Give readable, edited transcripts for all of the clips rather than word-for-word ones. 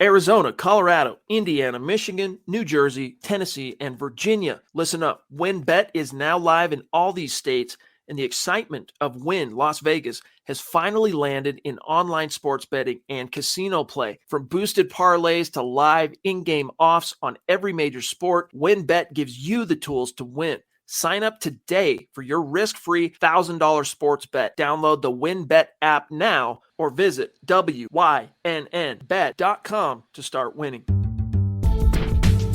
Arizona, Colorado, Indiana, Michigan, New Jersey, Tennessee, and Virginia. Listen up. WynnBET is now live in all these states, and the excitement of Wynn Las Vegas has finally landed in online sports betting and casino play. From boosted parlays to live in-game offs on every major sport, WynnBET gives you the tools to win. Sign up today for your risk-free $1,000 sports bet. Download the WynnBET app now or visit wynnbet.com to start winning.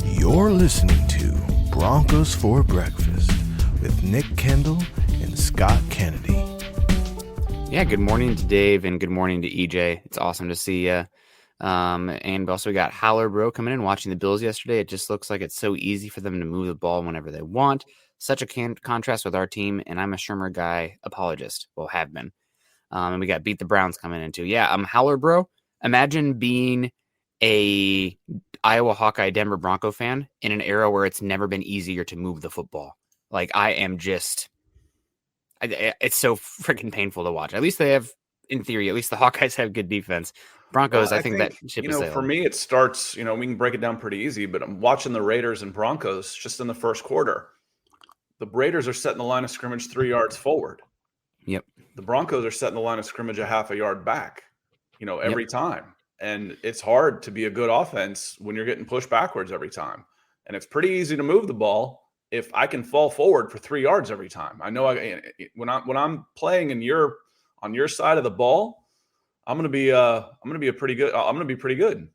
You're listening to Broncos for Breakfast with Nick Kendell and Scott Kennedy. Yeah, good morning to Dave and good morning to EJ. It's awesome to see you. And also we got Howler Bro coming in watching the Bills yesterday. It just looks like it's so easy for them to move the ball whenever they want. Such a contrast with our team, and I'm a Shermer guy apologist. Well, have been. And we got Beat the Browns coming in too. Yeah, Howler Bro. Imagine being a Iowa Hawkeye Denver Bronco fan in an era where it's never been easier to move the football. Like, I am just... it's so freaking painful to watch. At least they have, in theory, at least the Hawkeyes have good defense. Broncos, I think that ship is sailing. For me, it starts, we can break it down pretty easy, but I'm watching the Raiders and Broncos just in the first quarter. The Raiders are setting the line of scrimmage 3 yards forward. Yep. The Broncos are setting the line of scrimmage a half a yard back, every time. And it's hard to be a good offense when you're getting pushed backwards every time. And it's pretty easy to move the ball if I can fall forward for 3 yards every time. I know when I'm playing on your side of the ball, I'm going to be pretty good.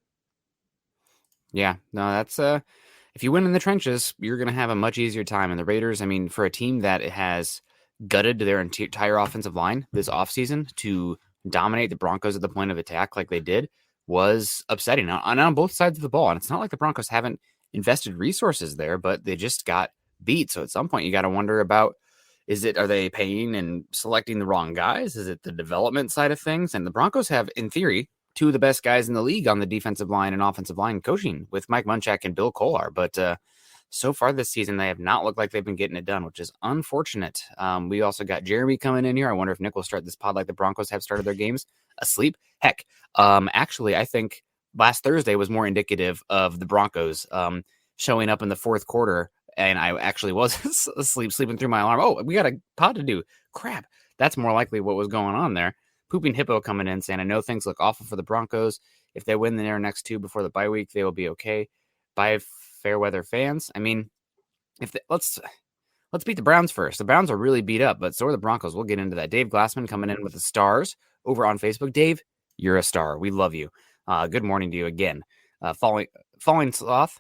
Yeah, no, that's if you win in the trenches, you're going to have a much easier time. And the Raiders, for a team that has gutted their entire offensive line this offseason to dominate the Broncos at the point of attack like they did was upsetting on both sides of the ball. And it's not like the Broncos haven't invested resources there, but they just got beat. So at some point you got to wonder about, are they paying and selecting the wrong guys? Is it the development side of things? And the Broncos have, in theory, two of the best guys in the league on the defensive line and offensive line coaching with Mike Munchak and Bill Kolar. But so far this season, they have not looked like they've been getting it done, which is unfortunate. We also got Jeremy coming in here. I wonder if Nick will start this pod like the Broncos have started their games, asleep. Heck, actually, I think last Thursday was more indicative of the Broncos showing up in the fourth quarter. And I actually was sleeping through my alarm. Oh, we got a pod to do. Crap. That's more likely what was going on there. Pooping Hippo coming in saying, I know things look awful for the Broncos. If they win their next two before the bye week, they will be okay. Bye, fair weather fans. Let's beat the Browns first. The Browns are really beat up, but so are the Broncos. We'll get into that. Dave Glassman coming in with the stars over on Facebook. Dave, you're a star. We love you. Good morning to you again. Falling sloth,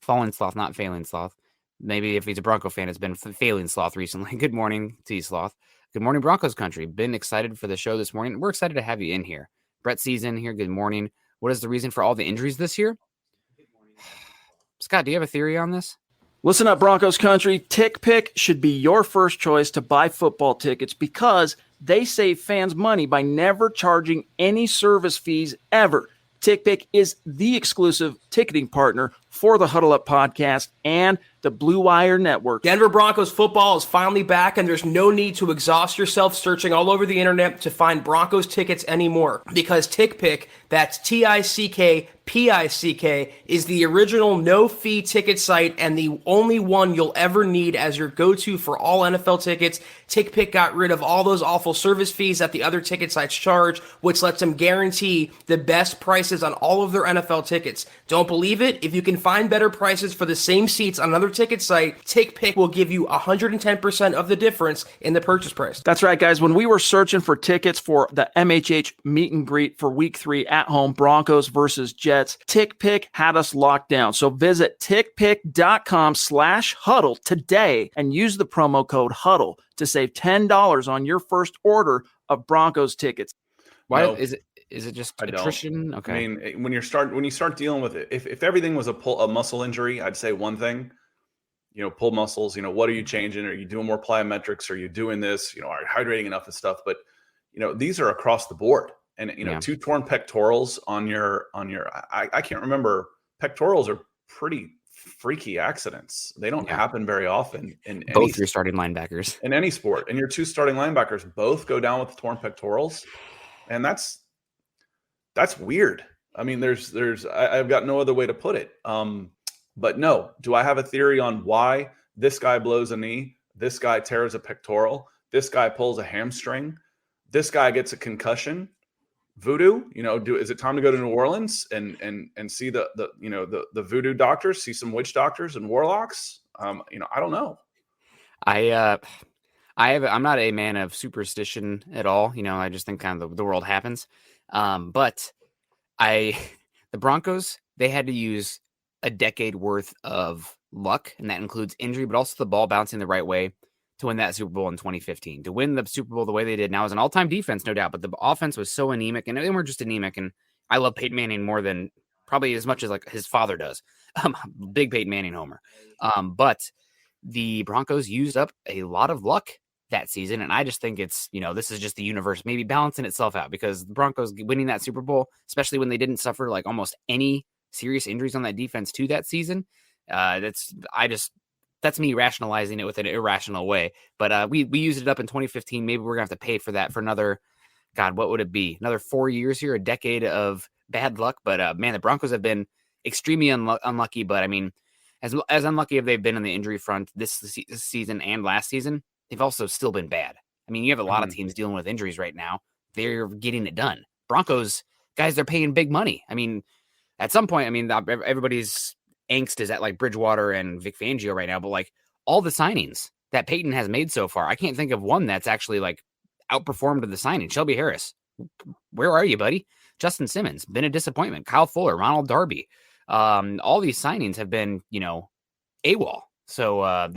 not failing sloth. Maybe if he's a Bronco fan, it's been failing sloth recently. Good morning to you, sloth. Good morning, Broncos country. Been excited for the show this morning. We're excited to have you in here. Brett C's in here. Good morning. What is the reason for all the injuries this year? Scott, do you have a theory on this? Listen up, Broncos country. TickPick should be your first choice to buy football tickets because they save fans money by never charging any service fees ever. TickPick is the exclusive ticketing partner for the Huddle Up podcast and the Blue Wire Network. Denver Broncos football is finally back, and there's no need to exhaust yourself searching all over the internet to find Broncos tickets anymore because TickPick, that's TickPick, is the original no-fee ticket site and the only one you'll ever need as your go-to for all NFL tickets. TickPick got rid of all those awful service fees that the other ticket sites charge, which lets them guarantee the best prices on all of their NFL tickets. Don't believe it? If you can find better prices for the same seats on another ticket site, TickPick will give you 110% of the difference in the purchase price. That's right, guys. When we were searching for tickets for the MHH meet and greet for week 3 at home, Broncos versus Jets, TickPick had us locked down. So visit tickpick.com/huddle today and use the promo code HUDDLE to save $10 on your first order of Broncos tickets. Why is it just attrition? Okay. When you start dealing with it, if everything was a muscle injury, I'd say one thing. Pull muscles. What are you changing? Are you doing more plyometrics? Are you doing this? Are you hydrating enough and stuff? But these are across the board. And 2 torn pectorals on your I can't remember. Pectorals are pretty freaky accidents. They don't happen very often in both your starting linebackers in any sport. And your 2 starting linebackers both go down with torn pectorals, and that's weird. I mean, I've got no other way to put it. But no, do I have a theory on why this guy blows a knee, this guy tears a pectoral, this guy pulls a hamstring, this guy gets a concussion? Voodoo, is it time to go to New Orleans and see the voodoo doctors, see some witch doctors and warlocks? I don't know. I'm not a man of superstition at all. I just think kind of the world happens. But the Broncos, they had to use a decade worth of luck, and that includes injury, but also the ball bouncing the right way to win that Super Bowl in 2015. To win the Super Bowl the way they did now is an all-time defense, no doubt, but the offense was so anemic, and they were just anemic, and I love Peyton Manning more than probably as much as like his father does. Big Peyton Manning homer. But the Broncos used up a lot of luck that season, and I just think it's, this is just the universe maybe balancing itself out, because the Broncos winning that Super Bowl, especially when they didn't suffer like almost any serious injuries on that defense to that season, that's me rationalizing it with an irrational way. But we used it up in 2015. Maybe we're gonna have to pay for that for another, God, what would it be? Another 4 years here, a decade of bad luck. But man, the Broncos have been extremely unlucky. But I mean, as unlucky as they've been on the injury front this season and last season, they've also still been bad. I mean, you have a lot of teams dealing with injuries right now. They're getting it done. Broncos, guys, they're paying big money. I mean, at some point, I mean, everybody's angst is at like Bridgewater and Vic Fangio right now, but like all the signings that Peyton has made so far, I can't think of one that's actually like outperformed the signing. Shelby Harris, where are you, buddy? Justin Simmons, been a disappointment. Kyle Fuller, Ronald Darby. All these signings have been, AWOL. So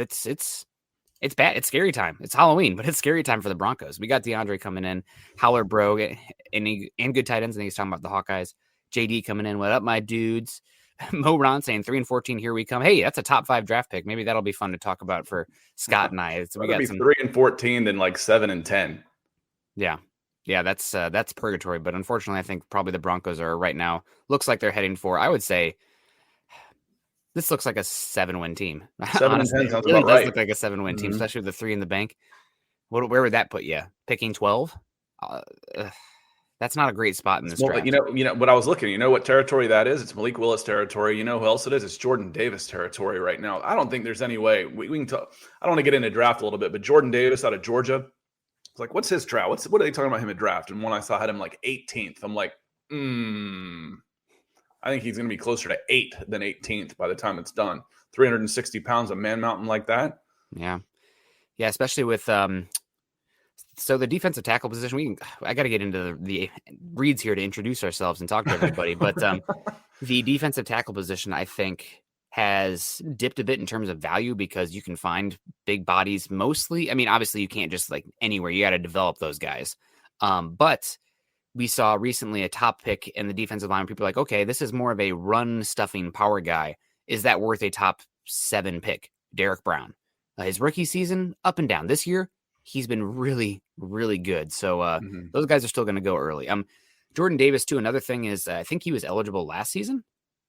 it's bad. It's scary time. It's Halloween, but it's scary time for the Broncos. We got DeAndre coming in, Howler Brogue, and good tight ends. And he's talking about the Hawkeyes. JD coming in. What up, my dudes? Mo Ron saying 3-14. Here we come. Hey, that's a top 5 draft pick. Maybe that'll be fun to talk about for Scott and I. So we got 3-14 than like 7-10. Yeah. That's purgatory. But unfortunately, I think probably the Broncos are right now. Looks like they're heading for. I would say this looks like a 7-win team. 7-10 sounds really about does right. look like a 7-win team, especially with the 3 in the bank. Where would that put you? Picking 12? That's not a great spot in this draft. What I was looking, what territory that is? It's Malik Willis territory. You know who else it is? It's Jordan Davis territory right now. I don't think there's any way we can talk. I don't want to get into draft a little bit, but Jordan Davis out of Georgia. It's like, what's his draft? What are they talking about him at draft? And one I saw had him like 18th. I'm like, I think he's going to be closer to 8th than 18th by the time it's done. 360 pounds of man mountain like that. Yeah, especially with so the defensive tackle position, I got to get into the reads here to introduce ourselves and talk to everybody. But the defensive tackle position, I think, has dipped a bit in terms of value because you can find big bodies mostly. I mean, obviously you can't just like anywhere. You got to develop those guys. But we saw recently a top pick in the defensive line. People are like, okay, this is more of a run stuffing power guy. Is that worth a top 7 pick? Derek Brown. His rookie season, up and down. This year, he's been really, really good. So those guys are still going to go early. Jordan Davis, too, another thing is I think he was eligible last season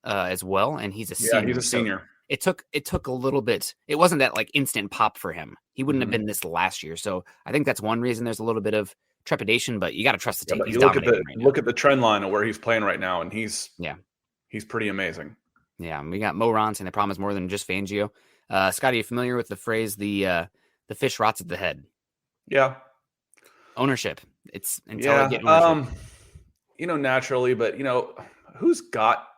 as well, and he's a senior. Yeah, he's a senior. So it took a little bit. It wasn't that like instant pop for him. He wouldn't have been this last year. So I think that's one reason there's a little bit of trepidation, but you got to trust the team. He's look at the trend line of where he's playing right now, and he's pretty amazing. Yeah, we got Mo Ron saying the problem is more than just Fangio. Scott, are you familiar with the phrase the fish rots at the head? Yeah. Ownership. It's until I get ownership. Naturally, but who's got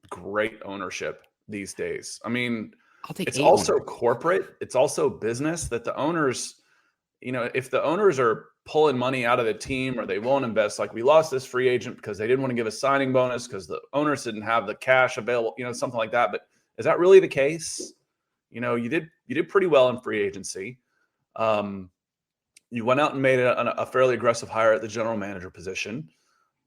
great ownership these days? I mean, it's also corporate. It's also business that the owners, if the owners are pulling money out of the team or they won't invest, like we lost this free agent because they didn't want to give a signing bonus because the owners didn't have the cash available, something like that. But is that really the case? You did pretty well in free agency. You went out and made a fairly aggressive hire at the general manager position.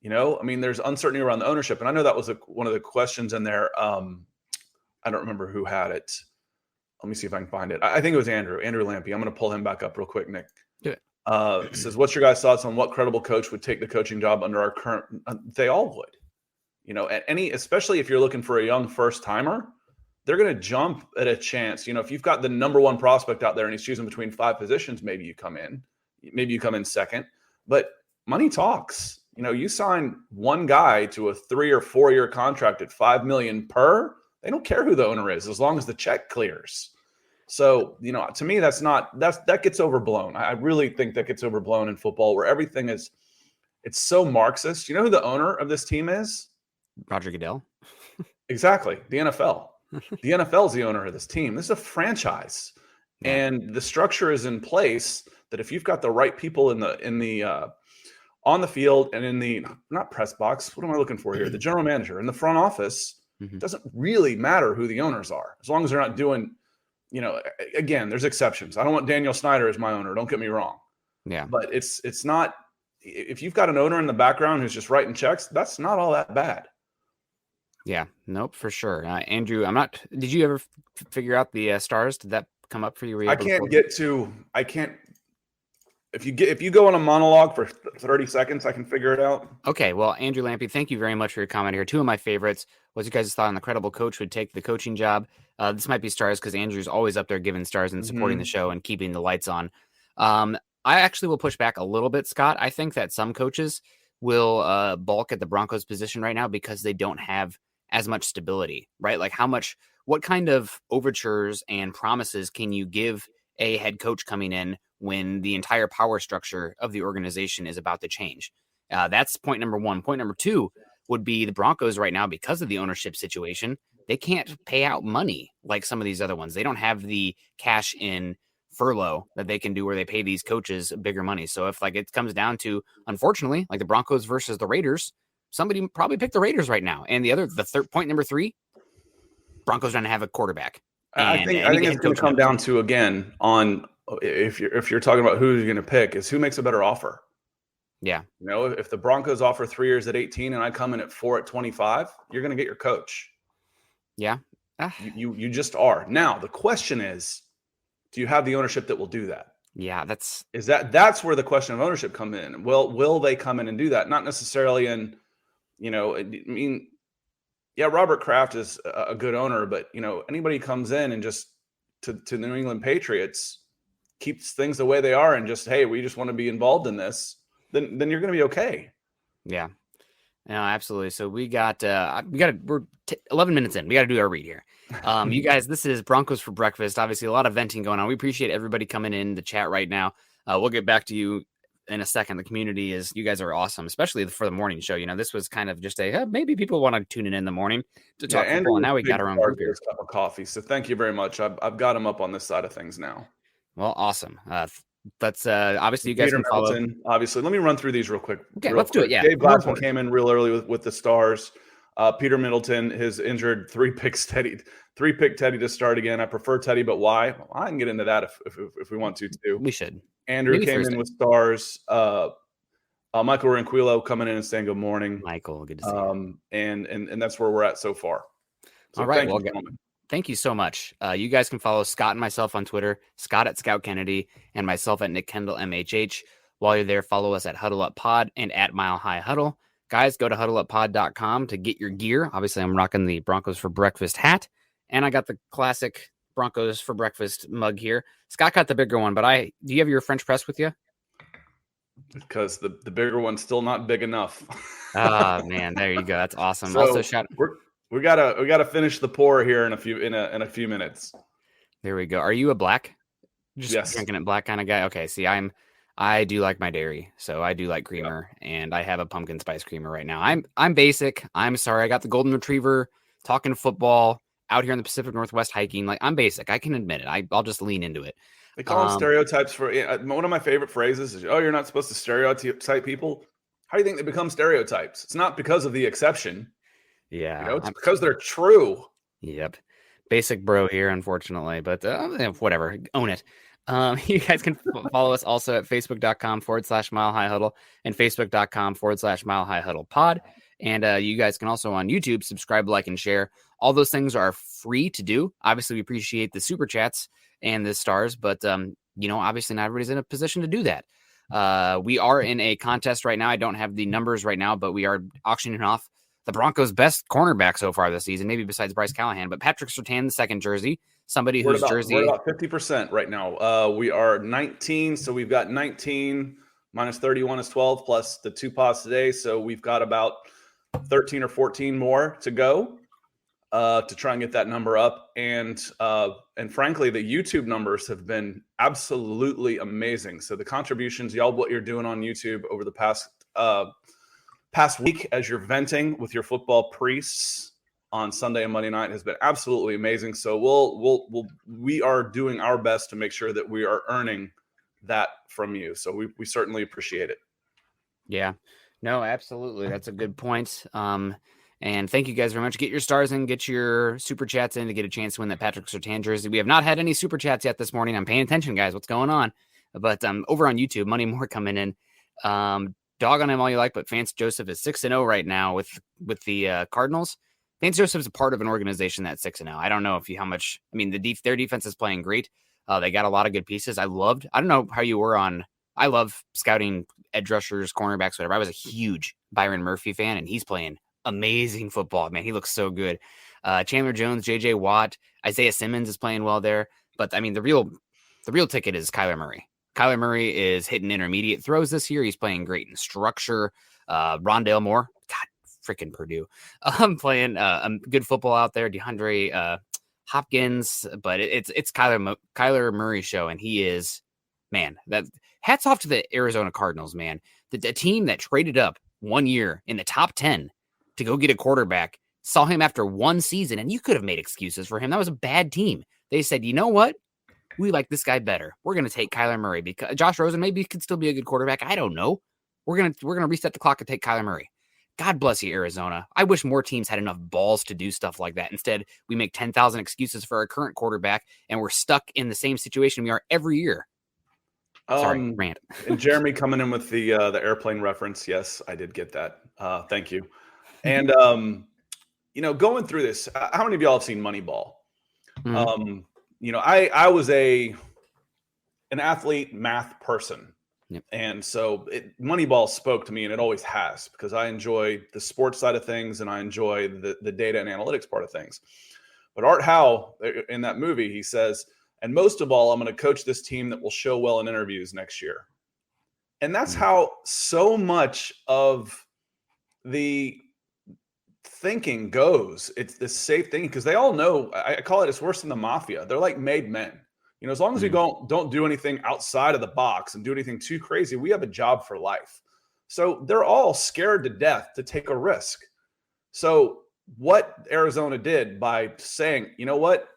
There's uncertainty around the ownership. And I know that was one of the questions in there. I don't remember who had it. Let me see if I can find it. I think it was Andrew Lampy. I'm going to pull him back up real quick, Nick. Do it. It says, what's your guys' thoughts on what credible coach would take the coaching job under our current they all would. Especially if you're looking for a young first-timer, they're going to jump at a chance. If you've got the number 1 prospect out there and he's choosing between 5 positions, maybe you come in second. But money talks. You sign one guy to a 3 or 4 year contract at $5 million per. They don't care who the owner is as long as the check clears. So, to me, that gets overblown. I really think that gets overblown in football, where everything it's so Marxist. You know who the owner of this team is? Roger Goodell. Exactly. The NFL. The NFL is the owner of this team. This is a franchise. Yeah. And the structure is in place that if you've got the right people in the on the field and in the not press box, what am I looking for here? The general manager in the front office, it doesn't really matter who the owners are, as long as they're not doing, again, there's exceptions. I don't want Daniel Snyder as my owner. Don't get me wrong. Yeah. But it's not, if you've got an owner in the background who's just writing checks, that's not all that bad. Yeah. Nope, for sure. Andrew, did you ever figure out the stars? Did that come up for you? If you go on a monologue for 30 seconds, I can figure it out. Okay. Well, Andrew Lampy, thank you very much for your comment here. Two of my favorites. What's your guys' thought on the credible coach would take the coaching job? This might be stars because Andrew's always up there giving stars and supporting the show and keeping the lights on. I actually will push back a little bit, Scott. I think that some coaches will bulk at the Broncos position right now because they don't have as much stability, right? Like what kind of overtures and promises can you give a head coach coming in when the entire power structure of the organization is about to change? That's point number one. Point number two would be the Broncos right now, because of the ownership situation, they can't pay out money like some of these other ones. They don't have the cash in furlough that they can do where they pay these coaches bigger money. So if it comes down to, unfortunately, like the Broncos versus the Raiders, somebody probably picked the Raiders right now. And point number three, Broncos don't have a quarterback. I think it's going to come down to, again, on if you're talking about who you're going to pick, is who makes a better offer. Yeah. If the Broncos offer 3 years at 18 and I come in at 4 at 25, you're going to get your coach. Yeah. You just are. Now, the question is, do you have the ownership that will do that? Yeah, that's where the question of ownership come in. Will they come in and do that? Not necessarily in, Robert Kraft is a good owner, but anybody comes in and just to the New England Patriots keeps things the way they are and just, hey, we just want to be involved in this, then you're going to be okay. Yeah. No, absolutely. So we're 11 minutes in. We got to do our read here. You guys, this is Broncos for Breakfast. Obviously, a lot of venting going on. We appreciate everybody coming in the chat right now. We'll get back to you in a second. The community you guys are awesome, especially for the morning show. This was kind of just maybe people want to tune in the morning to talk football. And now we got our own group here. Cup of coffee. So thank you very much. I've got him up on this side of things now. Well, awesome. That's obviously you guys Peter can follow. Middleton, obviously, let me run through these real quick. Okay, let's do it. Yeah, Dave Gladson came in real early with the stars. Peter Middleton, his injured 3-pick Teddy to start again. I prefer Teddy, but why? Well, I can get into that if we want to too. We should. Andrew Maybe came Thursday. In with stars. Michael Ranquillo coming in and saying good morning. Michael, good to see you. And that's where we're at so far. So all right. Thank you so much. You guys can follow Scott and myself on Twitter, Scott at Scout Kennedy, and myself at Nick Kendall MHH. While you're there, follow us at Huddle Up Pod and at Mile High Huddle. Guys, go to huddleuppod.com to get your gear. Obviously, I'm rocking the Broncos for Breakfast hat, and I got the classic Broncos for Breakfast mug here. Scott got the bigger one, but do you have your French press with you? Because the bigger one's still not big enough. Oh man, there you go. That's awesome. So also, we gotta finish the pour here in a few minutes. There we go. Are you a black? Yes. Drinking it black kind of guy. Okay. See, I do like my dairy, so I do like creamer, and I have a pumpkin spice creamer right now. I'm basic. I'm sorry. I got the golden retriever, talking football, out here in the Pacific Northwest hiking. Like, I'm basic. I can admit it. I'll just lean into it. They call them stereotypes for one of my favorite phrases is, "Oh, you're not supposed to stereotype people." How do you think they become stereotypes? It's not because of the exception. Yeah, it's because they're true. Yep. Basic bro here, unfortunately, but whatever. Own it. You guys can follow us also at facebook.com/Mile High Huddle and facebook.com/Mile High Huddle pod. And you guys can also on YouTube subscribe, like, and share. All those things are free to do. Obviously, we appreciate the super chats and the stars, but obviously not everybody's in a position to do that. We are in a contest right now. I don't have the numbers right now, but we are auctioning off the Broncos' best cornerback so far this season, maybe besides Bryce Callahan, but Patrick Surtain, the second jersey, somebody whose jersey. We're about 50% right now. We are 19, so we've got 19 minus 31 is 12 plus the 2 pods today. So we've got about 13 or 14 more to go to try and get that number up. And frankly, the YouTube numbers have been absolutely amazing. So the contributions, y'all, what you're doing on YouTube over the past week as you're venting with your football priests on Sunday and Monday night has been absolutely amazing. So we are doing our best to make sure that we are earning that from you. So we certainly appreciate it. Yeah, no, absolutely. That's a good point. And thank you guys very much. Get your stars in, get your super chats in to get a chance to win that Patrick Surtain jersey. We have not had any super chats yet this morning. I'm paying attention, guys. What's going on? But over on YouTube, Money Moore coming in. Dog on him all you like, but Vance Joseph is 6-0 right now with the Cardinals. Vance Joseph is a part of an organization that's 6-0. I don't know how much. I mean, their defense is playing great. They got a lot of good pieces. I don't know how you were on. I love scouting edge rushers, cornerbacks, whatever. I was a huge Byron Murphy fan, and he's playing amazing football, man. He looks so good. Chandler Jones, JJ Watt, Isaiah Simmons is playing well there. But I mean, the real ticket is Kyler Murray. Kyler Murray is hitting intermediate throws this year. He's playing great in structure. Rondale Moore, God, freaking Purdue. Playing good football out there. DeAndre Hopkins, but it's Kyler Murray show, and he is, man, that hats off to the Arizona Cardinals, man. The team that traded up 1 year in the top 10 to go get a quarterback, saw him after one season, and you could have made excuses for him. That was a bad team. They said, you know what? We like this guy better. We're going to take Kyler Murray because Josh Rosen maybe could still be a good quarterback. I don't know. We're going to reset the clock and take Kyler Murray. God bless you, Arizona. I wish more teams had enough balls to do stuff like that. Instead, we make 10,000 excuses for our current quarterback, and we're stuck in the same situation we are every year. Sorry, rant. And Jeremy coming in with the airplane reference. Yes, I did get that. Thank you. And, going through this, how many of y'all have seen Moneyball? Mm-hmm. I was an athlete math person. Yep. And so Moneyball spoke to me, and it always has, because I enjoy the sports side of things and I enjoy the data and analytics part of things. But Art Howe, in that movie, he says, and most of all, I'm going to coach this team that will show well in interviews next year. And that's how so much of the thinking goes. It's this safe thing, because they all know, I call it, it's worse than the mafia. They're like made men. As long as we don't do anything outside of the box and do anything too crazy, we have a job for life. So they're all scared to death to take a risk. So what Arizona did by saying, you know what,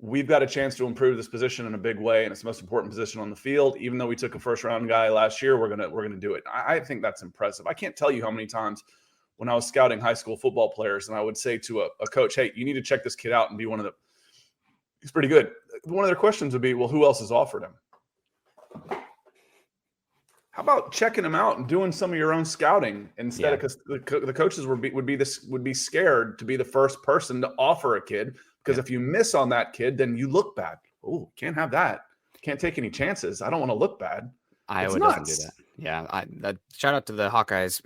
we've got a chance to improve this position in a big way, and it's the most important position on the field. Even though we took a first-round guy last year, we're gonna do it. I think that's impressive. I can't tell you how many times when I was scouting high school football players, and I would say to a coach, hey, you need to check this kid out and be one of the – he's pretty good. One of their questions would be, well, who else has offered him? How about checking him out and doing some of your own scouting instead? Because the coaches would be scared to be the first person to offer a kid, because if you miss on that kid, then you look bad. Oh, can't have that. Can't take any chances. I don't want to look bad. Iowa doesn't do that. Yeah, shout out to the Hawkeyes.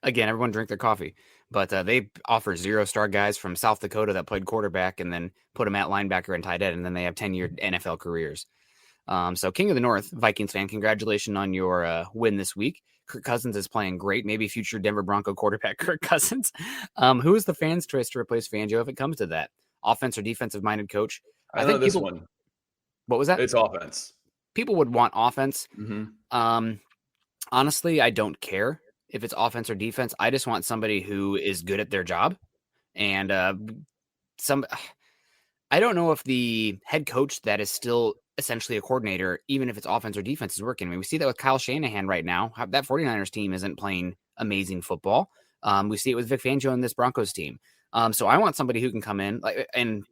Again, everyone drink their coffee. But they offer 0-star guys from South Dakota that played quarterback and then put them at linebacker and tight end, and then they have 10-year NFL careers. So King of the North, Vikings fan, congratulations on your win this week. Kirk Cousins is playing great. Maybe future Denver Bronco quarterback Kirk Cousins. Who is the fans' choice to replace Fangio if it comes to that? Offense or defensive-minded coach? I think this one. What was that? It's offense. People would want offense. Mm-hmm. Honestly, I don't care if it's offense or defense. I just want somebody who is good at their job. And I don't know if the head coach that is still essentially a coordinator, even if it's offense or defense, is working. I mean, we see that with Kyle Shanahan right now. That 49ers team isn't playing amazing football. We see it with Vic Fangio and this Broncos team. So I want somebody who can come in and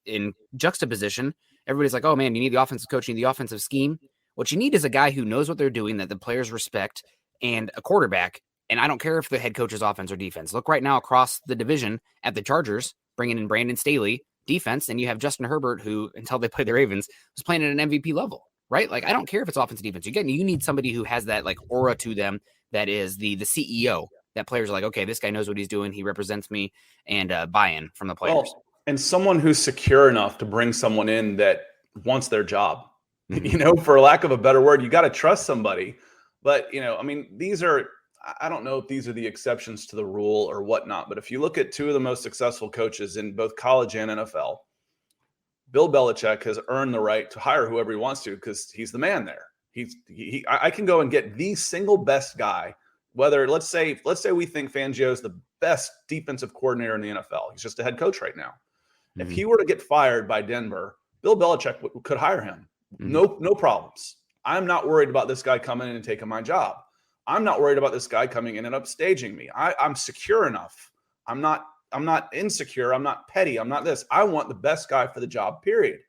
in juxtaposition. Everybody's like, oh man, you need the offensive coach, you need the offensive scheme. What you need is a guy who knows what they're doing, that the players respect, and a quarterback. And I don't care if the head coach is offense or defense. Look right now across the division at the Chargers, bringing in Brandon Staley, defense, and you have Justin Herbert, who, until they play the Ravens, was playing at an MVP level, right? Like, I don't care if it's offense or defense. You need somebody who has that like aura to them, that is the CEO, that players are like, okay, this guy knows what he's doing. He represents me, and buy-in from the players. Well, and someone who's secure enough to bring someone in that wants their job. Mm-hmm. For lack of a better word, you got to trust somebody But, I mean, I don't know if these are the exceptions to the rule or whatnot, but if you look at two of the most successful coaches in both college and NFL, Bill Belichick has earned the right to hire whoever he wants to because he's the man there. I can go and get the single best guy, whether let's say we think Fangio is the best defensive coordinator in the NFL. He's just a head coach right now. Mm-hmm. If he were to get fired by Denver, Bill Belichick could hire him. Mm-hmm. No problems. I'm not worried about this guy coming in and taking my job. I'm not worried about this guy coming in and upstaging me. I'm secure enough. I'm not insecure. I'm not petty. I'm not this. I want the best guy for the job, period.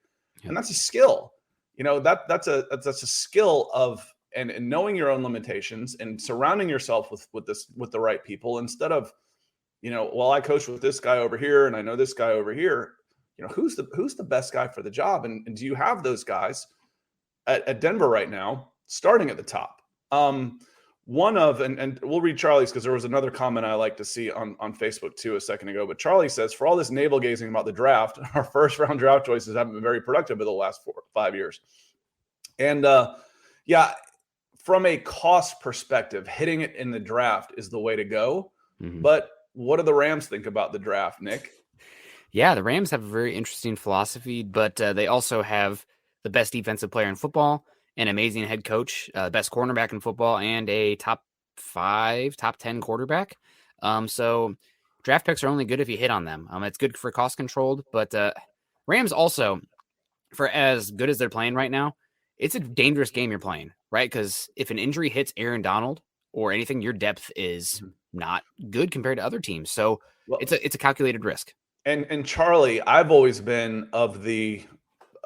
Yeah. And that's a skill. That's a skill of and knowing your own limitations and surrounding yourself with the right people instead of, well, I coach with this guy over here and I know this guy over here. Who's the best guy for the job? And do you have those guys at Denver right now, starting at the top? One of, and we'll read Charlie's because there was another comment I like to see on Facebook too a second ago. But Charlie says, for all this navel gazing about the draft, our first round draft choices haven't been very productive over the last 4 or 5 years. And from a cost perspective, hitting it in the draft is the way to go. Mm-hmm. But what do the Rams think about the draft, Nick? Yeah, the Rams have a very interesting philosophy, but they also have the best defensive player in football, an amazing head coach, best cornerback in football, and a top 10 quarterback. So draft picks are only good if you hit on them. It's good for cost controlled, but Rams also, for as good as they're playing right now, it's a dangerous game you're playing, right? Because if an injury hits Aaron Donald or anything, your depth is not good compared to other teams. So it's a calculated risk. And Charlie, I've always been of the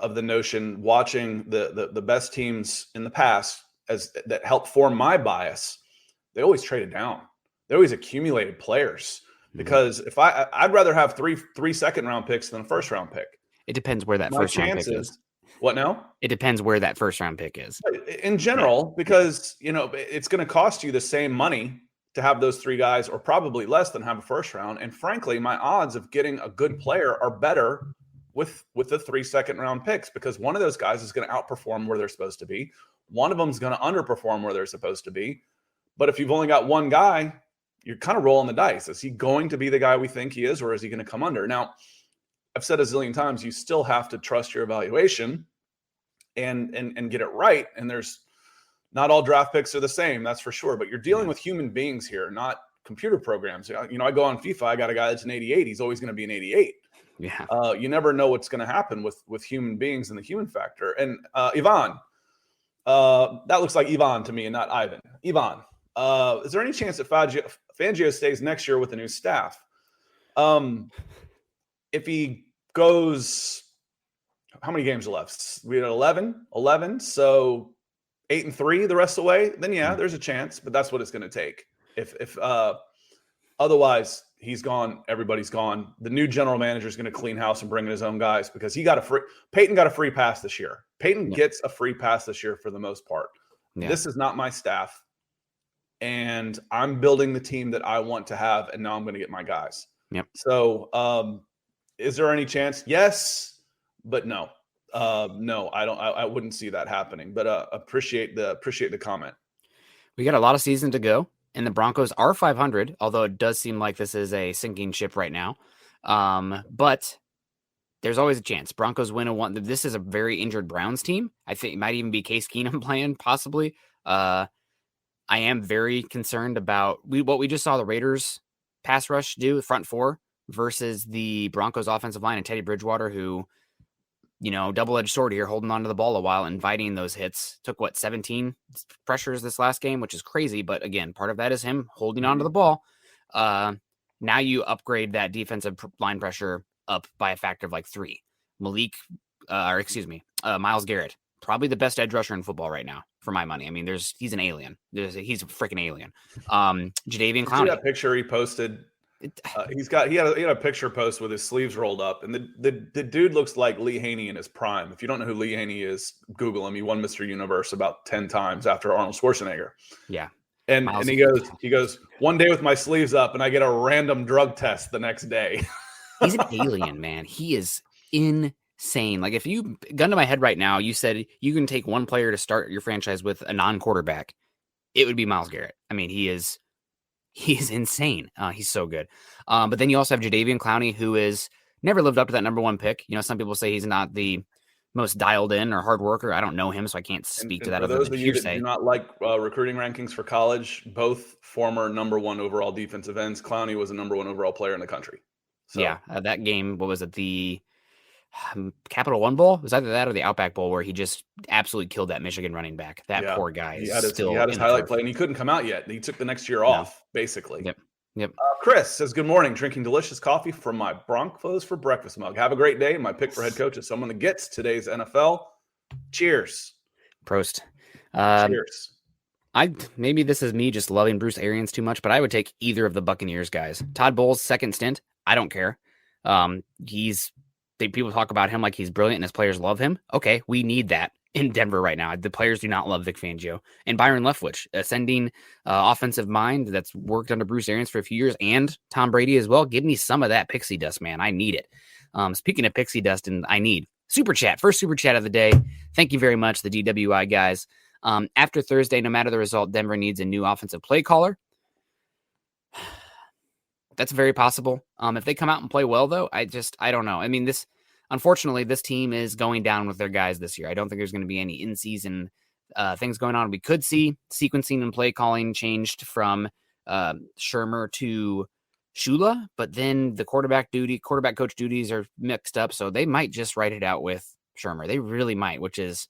notion, watching the best teams in the past that helped form my bias, they always traded down. They always accumulated players because if I'd rather have three second round picks than a first round pick. It depends where that first round pick is. What now? It depends where that first round pick is. In general, because it's going to cost you the same money to have those three guys, or probably less than have a first round. And frankly, my odds of getting a good player are better with the 3 second round picks, because one of those guys is going to outperform where they're supposed to be. One of them is going to underperform where they're supposed to be. But if you've only got one guy, you're kind of rolling the dice. Is he going to be the guy we think he is, or is he going to come under? Now, I've said a zillion times, you still have to trust your evaluation and get it right. And there's not all draft picks are the same, that's for sure. But you're dealing with human beings here, not computer programs. I go on FIFA, I got a guy that's an 88. He's always going to be an 88. Yeah. You never know what's going to happen with human beings and the human factor. And Ivan, that looks like Ivan to me and not Ivan. Ivan, is there any chance that Fangio stays next year with the new staff? If he goes, how many games are left? We had 11. So 8-3 the rest of the way, then there's a chance, but that's what it's going to take. If otherwise he's gone, everybody's gone. The new general manager is going to clean house and bring in his own guys, because Peyton got a free pass this year. Peyton gets a free pass this year for the most part. Yeah. This is not my staff, and I'm building the team that I want to have, and now I'm going to get my guys. Yep. So, is there any chance? Yes, but no. No, I don't. I wouldn't see that happening. But appreciate the comment. We got a lot of season to go, and the Broncos are 500. Although it does seem like this is a sinking ship right now. But there's always a chance. Broncos win a one. This is a very injured Browns team. I think it might even be Case Keenum playing, possibly. I am very concerned about what we just saw the Raiders pass rush do, front four, versus the Broncos offensive line and Teddy Bridgewater, who, double-edged sword here, holding onto the ball a while, inviting those hits. Took 17 pressures this last game, which is crazy. But again, part of that is him holding onto the ball. Now you upgrade that defensive line pressure up by a factor of 3. Myles Garrett, probably the best edge rusher in football right now, for my money. I mean, he's an alien. He's a freaking alien. Jadeveon Clowney. See that picture he posted? He had a picture post with his sleeves rolled up, and the dude looks like Lee Haney in his prime. If you don't know who Lee Haney is, Google him. He won Mr. Universe about 10 times after Arnold Schwarzenegger. Yeah. And he goes, one day with my sleeves up, and I get a random drug test the next day. He's an alien, man. He is insane. If you gun to my head right now, you said you can take one player to start your franchise with a non-quarterback. it would be Myles Garrett. I mean, he's insane. He's so good. But then you also have Jadeveon Clowney, who is never lived up to that number one pick. You know, some people say he's not the most dialed in or hard worker. I don't know him, so I can't speak to that. For Other those than of you that hearsay. do not like recruiting rankings for college, both former number one overall defensive ends. Clowney was a number one overall player in the country. So, Yeah, that game, what was it? The Capital One Bowl? Was either that or the Outback Bowl, where he just absolutely killed that Michigan running back. That poor guy he is had his still highlight play, and he couldn't come out yet. He took the next year off, basically. Yep. Chris says, good morning. Drinking delicious coffee from my Broncos for breakfast mug. Have a great day. My pick for head coach is someone that gets today's NFL. Cheers. Prost. Cheers. Maybe this is me just loving Bruce Arians too much, but I would take either of the Buccaneers guys. Todd Bowles' second stint, I don't care. People talk about him like he's brilliant and his players love him. Okay, we need that in Denver right now. The players do not love Vic Fangio. And Byron Leftwich, ascending offensive mind that's worked under Bruce Arians for a few years, and Tom Brady as well. Give me some of that pixie dust, man. I need it. Speaking of pixie dust, and I need super chat. First super chat of the day. Thank you very much, the DWI guys. After Thursday, no matter the result, Denver needs a new offensive play caller. That's very possible. If they come out and play well, though, I don't know. I mean, unfortunately, this team is going down with their guys this year. I don't think there's going to be any in-season things going on. We could see sequencing and play calling changed from Shermer to Shula, but then the quarterback coach duties are mixed up, so they might just write it out with Shermer. They really might, which is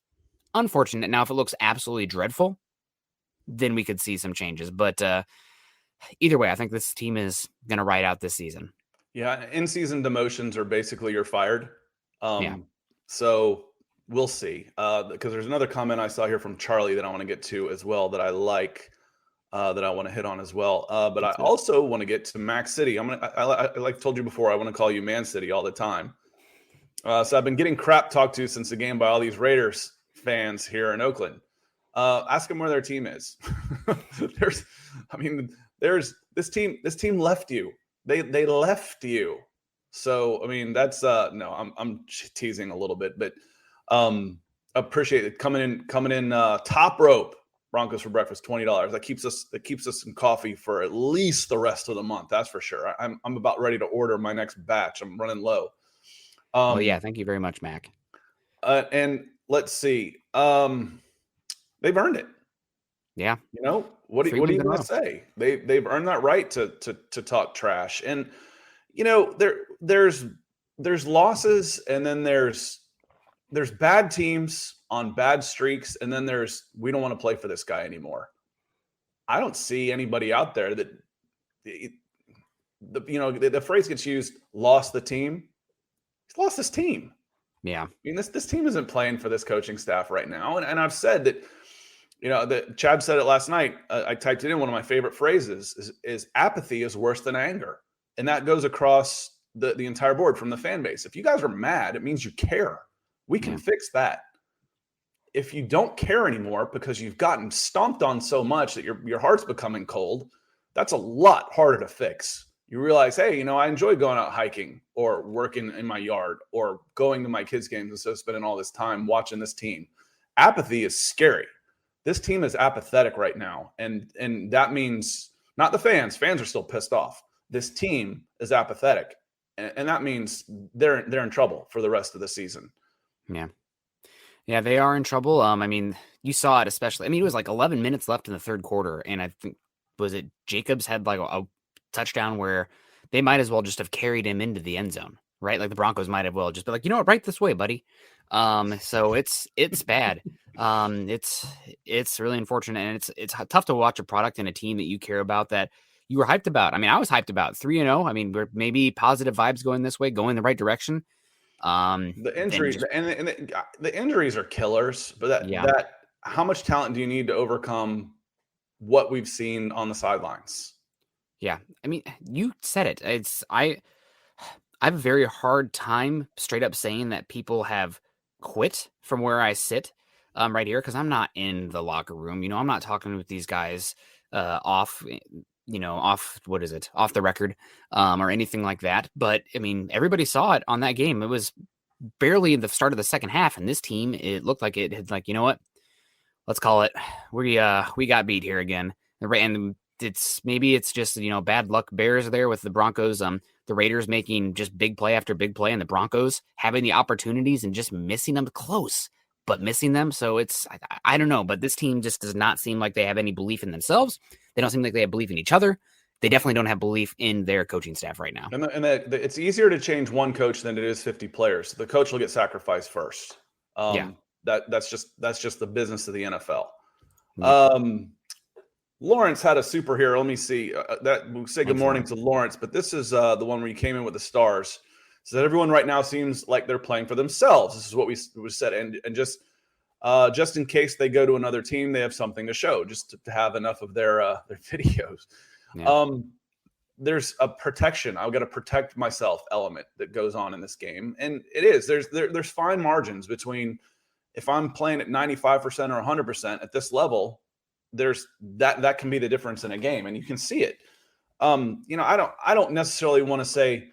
unfortunate. Now, if it looks absolutely dreadful, then we could see some changes. But either way, I think this team is going to ride out this season. Yeah, in-season demotions are basically you're fired. So we'll see. Because there's another comment I saw here from Charlie that I want to get to as well that I like, that I want to hit on as well. But I also want to get to Mac City. I like told you before, I want to call you Man City all the time. So I've been getting crap talked to since the game by all these Raiders fans here in Oakland. Ask them where their team is. There's this team left you. They left you. So, I mean, that's no, I'm teasing a little bit, but appreciate it. Coming in top rope, Broncos for breakfast, $20. That keeps us some coffee for at least the rest of the month. That's for sure. I'm about ready to order my next batch. I'm running low. Thank you very much, Mac. And let's see. They've earned it. Yeah. You know, what are you going to say? They've earned that right to talk trash. And you know, there's losses, and then there's bad teams on bad streaks, and then we don't want to play for this guy anymore. I don't see anybody out there that the phrase gets used, lost the team. He's lost his team. Yeah. I mean, this team isn't playing for this coaching staff right now. And I've said that, you know, that Chad said it last night. I typed it in. One of my favorite phrases is apathy is worse than anger. And that goes across the entire board from the fan base. If you guys are mad, it means you care. We can fix that. If you don't care anymore because you've gotten stomped on so much that your heart's becoming cold, that's a lot harder to fix. You realize, hey, you know, I enjoy going out hiking or working in my yard or going to my kids' games instead of spending all this time watching this team. Apathy is scary. This team is apathetic right now. And that means not the fans. Fans are still pissed off. This team is apathetic. And that means they're in trouble for the rest of the season. Yeah. Yeah, they are in trouble. I mean, you saw it especially. I mean, it was like 11 minutes left in the third quarter. And I think, was it Jacobs had like a touchdown where they might as well just have carried him into the end zone, right? Like the Broncos might have well just be like, you know what, right this way, buddy. So it's bad. It's really unfortunate, and it's tough to watch a product and a team that you care about that you were hyped about. I mean, I was hyped about 3-0. I mean, we're maybe positive vibes going this way, going the right direction. The injuries and the injuries are killers, but that how much talent do you need to overcome what we've seen on the sidelines? Yeah. I mean, you said it. I have a very hard time straight up saying that people have quit from where I sit right here, because I'm not in the locker room. You know, I'm not talking with these guys off the record or anything like that. But I mean, everybody saw it on that game. It was barely the start of the second half, and this team, it looked like it had like, you know what? let's call it, we got beat here again. And it's just, bad luck Bears there with the Broncos. The Raiders making just big play after big play, and the Broncos having the opportunities and just missing them close, but missing them. So I don't know, but this team just does not seem like they have any belief in themselves. They don't seem like they have belief in each other. They definitely don't have belief in their coaching staff right now. And it's easier to change one coach than it is 50 players. The coach will get sacrificed first. That's just the business of the NFL. Mm-hmm. Lawrence had a superhero. Let me see. We'll say good morning to Lawrence, but this is the one where you came in with the stars. So that everyone right now seems like they're playing for themselves. This is what we said, and just in case they go to another team, they have something to show, just to have enough of their videos. Yeah. There's a protection. I've got to protect myself element that goes on in this game, and it is there's fine margins between if I'm playing at 95% or 100% at this level. There's that can be the difference in a game, and you can see it. I don't necessarily want to say,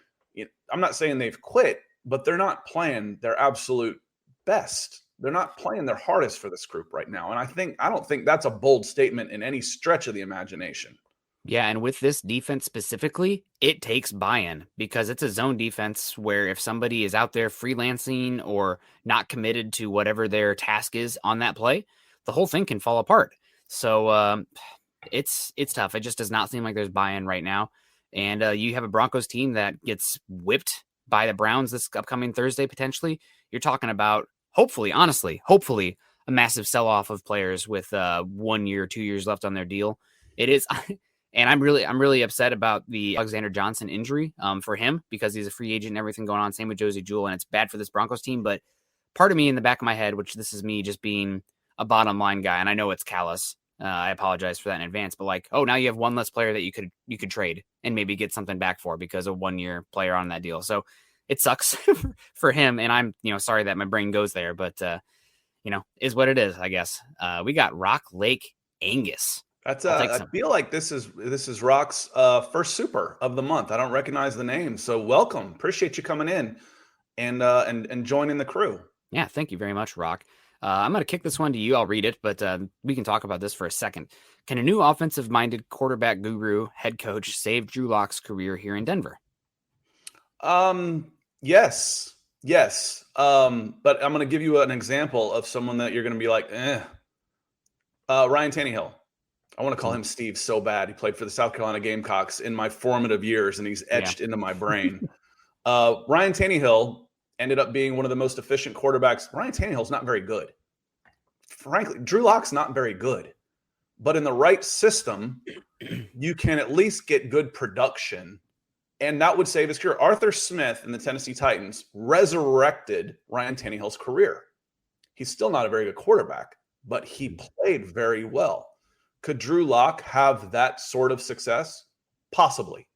I'm not saying they've quit, but they're not playing their absolute best. They're not playing their hardest for this group right now, and I don't think that's a bold statement in any stretch of the imagination. Yeah, and with this defense specifically, it takes buy-in because it's a zone defense where if somebody is out there freelancing or not committed to whatever their task is on that play, the whole thing can fall apart. So it's tough. It just does not seem like there's buy-in right now. And you have a Broncos team that gets whipped by the Browns this upcoming Thursday, potentially. You're talking about, hopefully, a massive sell-off of players with 1 year, 2 years left on their deal. It is, and I'm really upset about the Alexander Johnson injury for him because he's a free agent and everything going on. Same with Josie Jewell, and it's bad for this Broncos team. But part of me in the back of my head, which this is me just being a bottom line guy, and I know it's callous. I apologize for that in advance, but now you have one less player that you could trade and maybe get something back for because of 1 year player on that deal. So it sucks for him, and I'm sorry that my brain goes there, but is what it is, I guess. We got Rock Lake Angus. That's I feel like this is Rock's first super of the month. I don't recognize the name, so welcome. Appreciate you coming in and joining the crew. Yeah, thank you very much, Rock. I'm going to kick this one to you. I'll read it, but we can talk about this for a second. Can a new offensive-minded quarterback guru head coach save Drew Lock's career here in Denver? Yes. But I'm going to give you an example of someone that you're going to be like, Ryan Tannehill. I want to call him Steve so bad. He played for the South Carolina Gamecocks in my formative years, and he's etched into my brain. Ryan Tannehill ended up being one of the most efficient quarterbacks. Ryan Tannehill's not very good. Frankly, Drew Lock's not very good. But in the right system, you can at least get good production, and that would save his career. Arthur Smith and the Tennessee Titans resurrected Ryan Tannehill's career. He's still not a very good quarterback, but he played very well. Could Drew Lock have that sort of success? Possibly.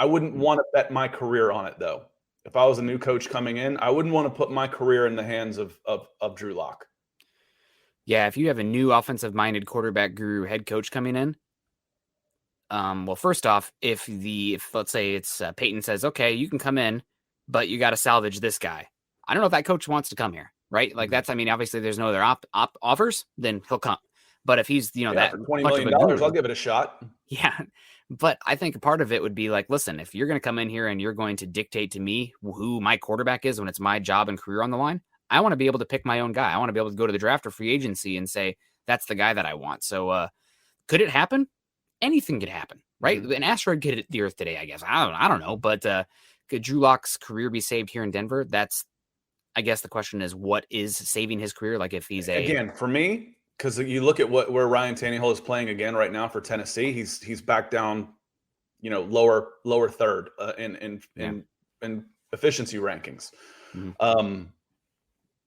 I wouldn't want to bet my career on it, though. If I was a new coach coming in, I wouldn't want to put my career in the hands of Drew Lock. Yeah, if you have a new offensive-minded quarterback guru head coach coming in, well, first off, if let's say it's Peyton says, okay, you can come in, but you got to salvage this guy. I don't know if that coach wants to come here, right? Obviously there's no other offers, then he'll come. But if he's, that for $20 million, I'll give it a shot. Yeah. But I think a part of it would be listen, if you're going to come in here and you're going to dictate to me who my quarterback is when it's my job and career on the line, I want to be able to pick my own guy. I want to be able to go to the draft or free agency and say, that's the guy that I want. So could it happen? Anything could happen, right? Mm-hmm. An asteroid could hit the earth today, I guess. I don't know. But could Drew Lock's career be saved here in Denver? That's, I guess the question is, what is saving his career? If he's again, for me, because you look at where Ryan Tannehill is playing again right now for Tennessee, he's back down, lower third in efficiency rankings. Mm-hmm.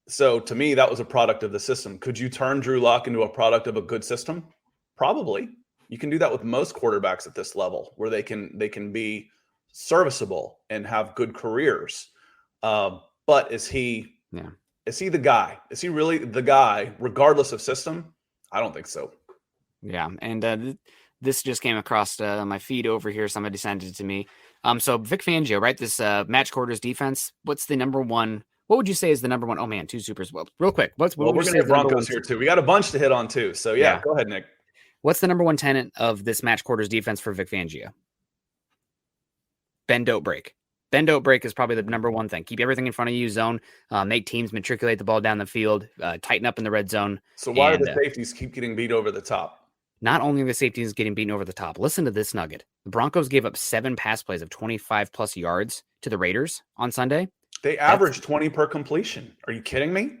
So to me, that was a product of the system. Could you turn Drew Lock into a product of a good system? Probably. You can do that with most quarterbacks at this level, where they can be serviceable and have good careers. But is he? Yeah. Is he the guy? Is he really the guy, regardless of system? I don't think so. Yeah, and this just came across my feed over here. Somebody sent it to me. So Vic Fangio, right? This match quarters defense. What's the number one What would you say is the number one? Oh man, 2 supers. Well, real quick. What Well, would we're you going say to is get the number Broncos one? here too. We got a bunch to hit on too. So yeah, go ahead, Nick. What's the number one tenet of this match quarters defense for Vic Fangio? Bend, don't break. Bend, don't break is probably the number one thing. Keep everything in front of you, zone, make teams matriculate the ball down the field, tighten up in the red zone. So why do the safeties keep getting beat over the top? Not only are the safeties getting beaten over the top, listen to this nugget. The Broncos gave up 7 pass plays of 25 plus yards to the Raiders on Sunday. They averaged 20 per completion. Are you kidding me?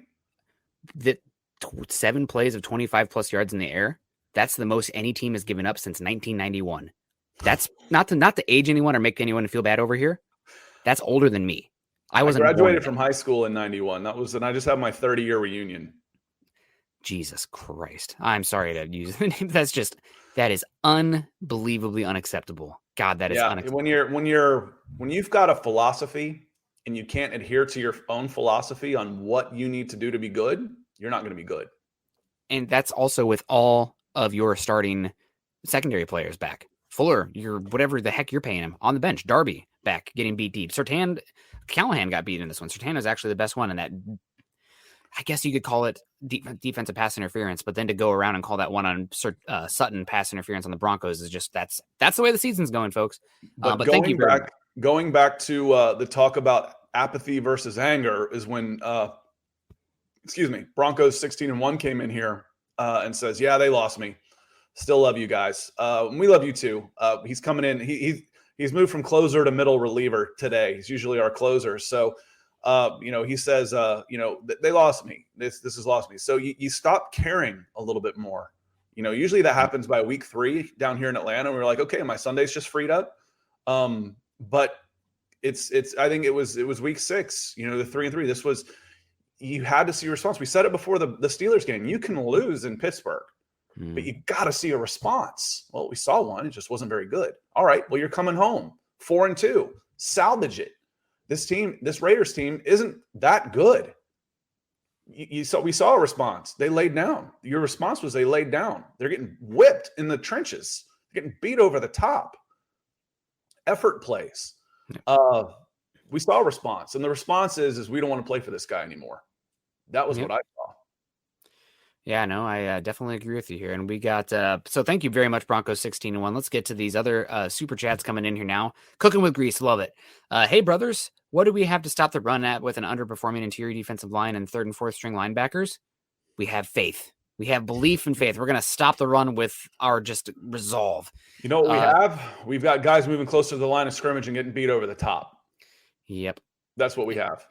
7 plays of 25 plus yards in the air. That's the most any team has given up since 1991. That's not to age anyone or make anyone feel bad over here. That's older than me. I graduated from high school in 91. And I just had my 30-year reunion. Jesus Christ. I'm sorry to use the name. That is unbelievably unacceptable. God, that is unacceptable. When you've got a philosophy and you can't adhere to your own philosophy on what you need to do to be good, you're not going to be good. And that's also with all of your starting secondary players back. Fuller, whatever the heck you're paying him on the bench. Darby back getting beat deep. Callahan got beat in this one. Surtain was actually the best one in that. I guess you could call it defensive pass interference, but then to go around and call that one on Sutton pass interference on the Broncos is just that's the way the season's going, folks. But thank you. Going back to the talk about apathy versus anger is when, Broncos 16-1 came in here and says, "Yeah, they lost me. Still love you guys. We love you too." He's coming in. He's moved from closer to middle reliever today. He's usually our closer. So, he says, they lost me. This has lost me. So you stop caring a little bit more. Usually that happens by week 3 down here in Atlanta. We're like, okay, my Sunday's just freed up. But I think it was week 6, the 3-3. You had to see a response. We said it before the Steelers game. You can lose in Pittsburgh, but you got to see a response. Well, we saw one. It just wasn't very good. All right. Well, you're coming home 4-2. Salvage it. This Raiders team isn't that good. We saw a response. They laid down. Your response was they laid down. They're getting whipped in the trenches. They're getting beat over the top. Effort plays. We saw a response, and the response is we don't want to play for this guy anymore. That was what I saw. Yeah, no, I definitely agree with you here. And we got, so thank you very much, Broncos 16-1. Let's get to these other super chats coming in here now. Cooking with grease, love it. Hey, brothers, what do we have to stop the run at with an underperforming interior defensive line and 3rd and 4th string linebackers? We have faith. We have belief and faith. We're going to stop the run with our just resolve. You know what we have? We've got guys moving closer to the line of scrimmage and getting beat over the top. Yep. That's what we have.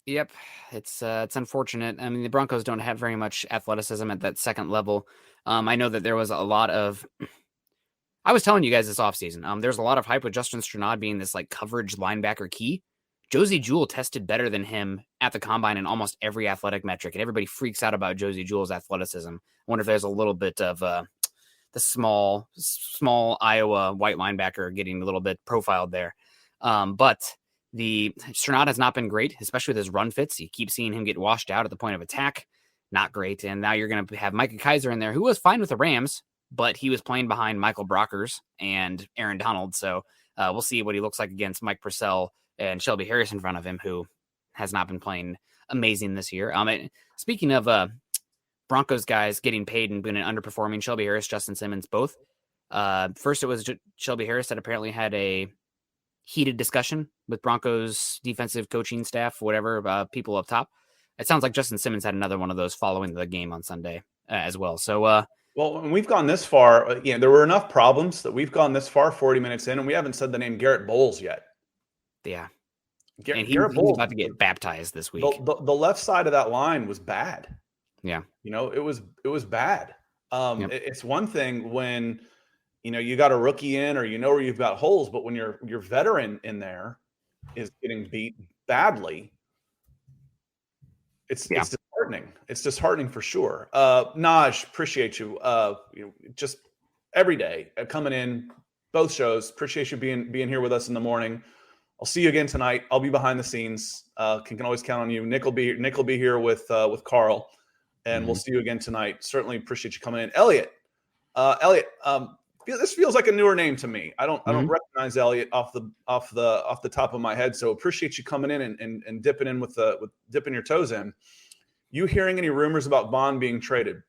Yep, it's unfortunate. I mean, the Broncos don't have very much athleticism at that second level. I know that there was a lot of. I was telling you guys this offseason. There's a lot of hype with Justin Strnad being this like coverage linebacker key. Josie Jewell tested better than him at the combine in almost every athletic metric, and everybody freaks out about Josie Jewell's athleticism. I wonder if there's a little bit of the small Iowa white linebacker getting a little bit profiled there, but. The Strnad has not been great, especially with his run fits. You keep seeing him get washed out at the point of attack. Not great. And now you're going to have Micah Kaiser in there, who was fine with the Rams, but he was playing behind Michael Brockers and Aaron Donald. So we'll see what he looks like against Mike Purcell and Shelby Harris in front of him, who has not been playing amazing this year. Speaking of Broncos guys getting paid and been underperforming, Shelby Harris, Justin Simmons, both. First, it was Shelby Harris that apparently had a heated discussion with Broncos defensive coaching staff, whatever, people up top. It sounds like Justin Simmons had another one of those following the game on Sunday as well. So, well, when we've gone this far, there were enough problems that we've gone this far, 40 minutes in, and we haven't said the name Garrett Bowles yet. Yeah. Garrett he's Bowles about to get baptized this week. The left side of that line was bad. Yeah. It was bad. Yep. It's one thing when, you got a rookie in or where you've got holes, but when your veteran in there is getting beat badly, it's disheartening. It's disheartening for sure. Naj, appreciate you. Just every day coming in, both shows. Appreciate you being here with us in the morning. I'll see you again tonight. I'll be behind the scenes. Can always count on you. Nick will be here with Carl, and we'll see you again tonight. Certainly appreciate you coming in, Elliot. This feels like a newer name to me. I don't Mhm. recognize Elliott off the top of my head. So appreciate you coming in and dipping in with dipping your toes in. You hearing any rumors about Vaughn being traded?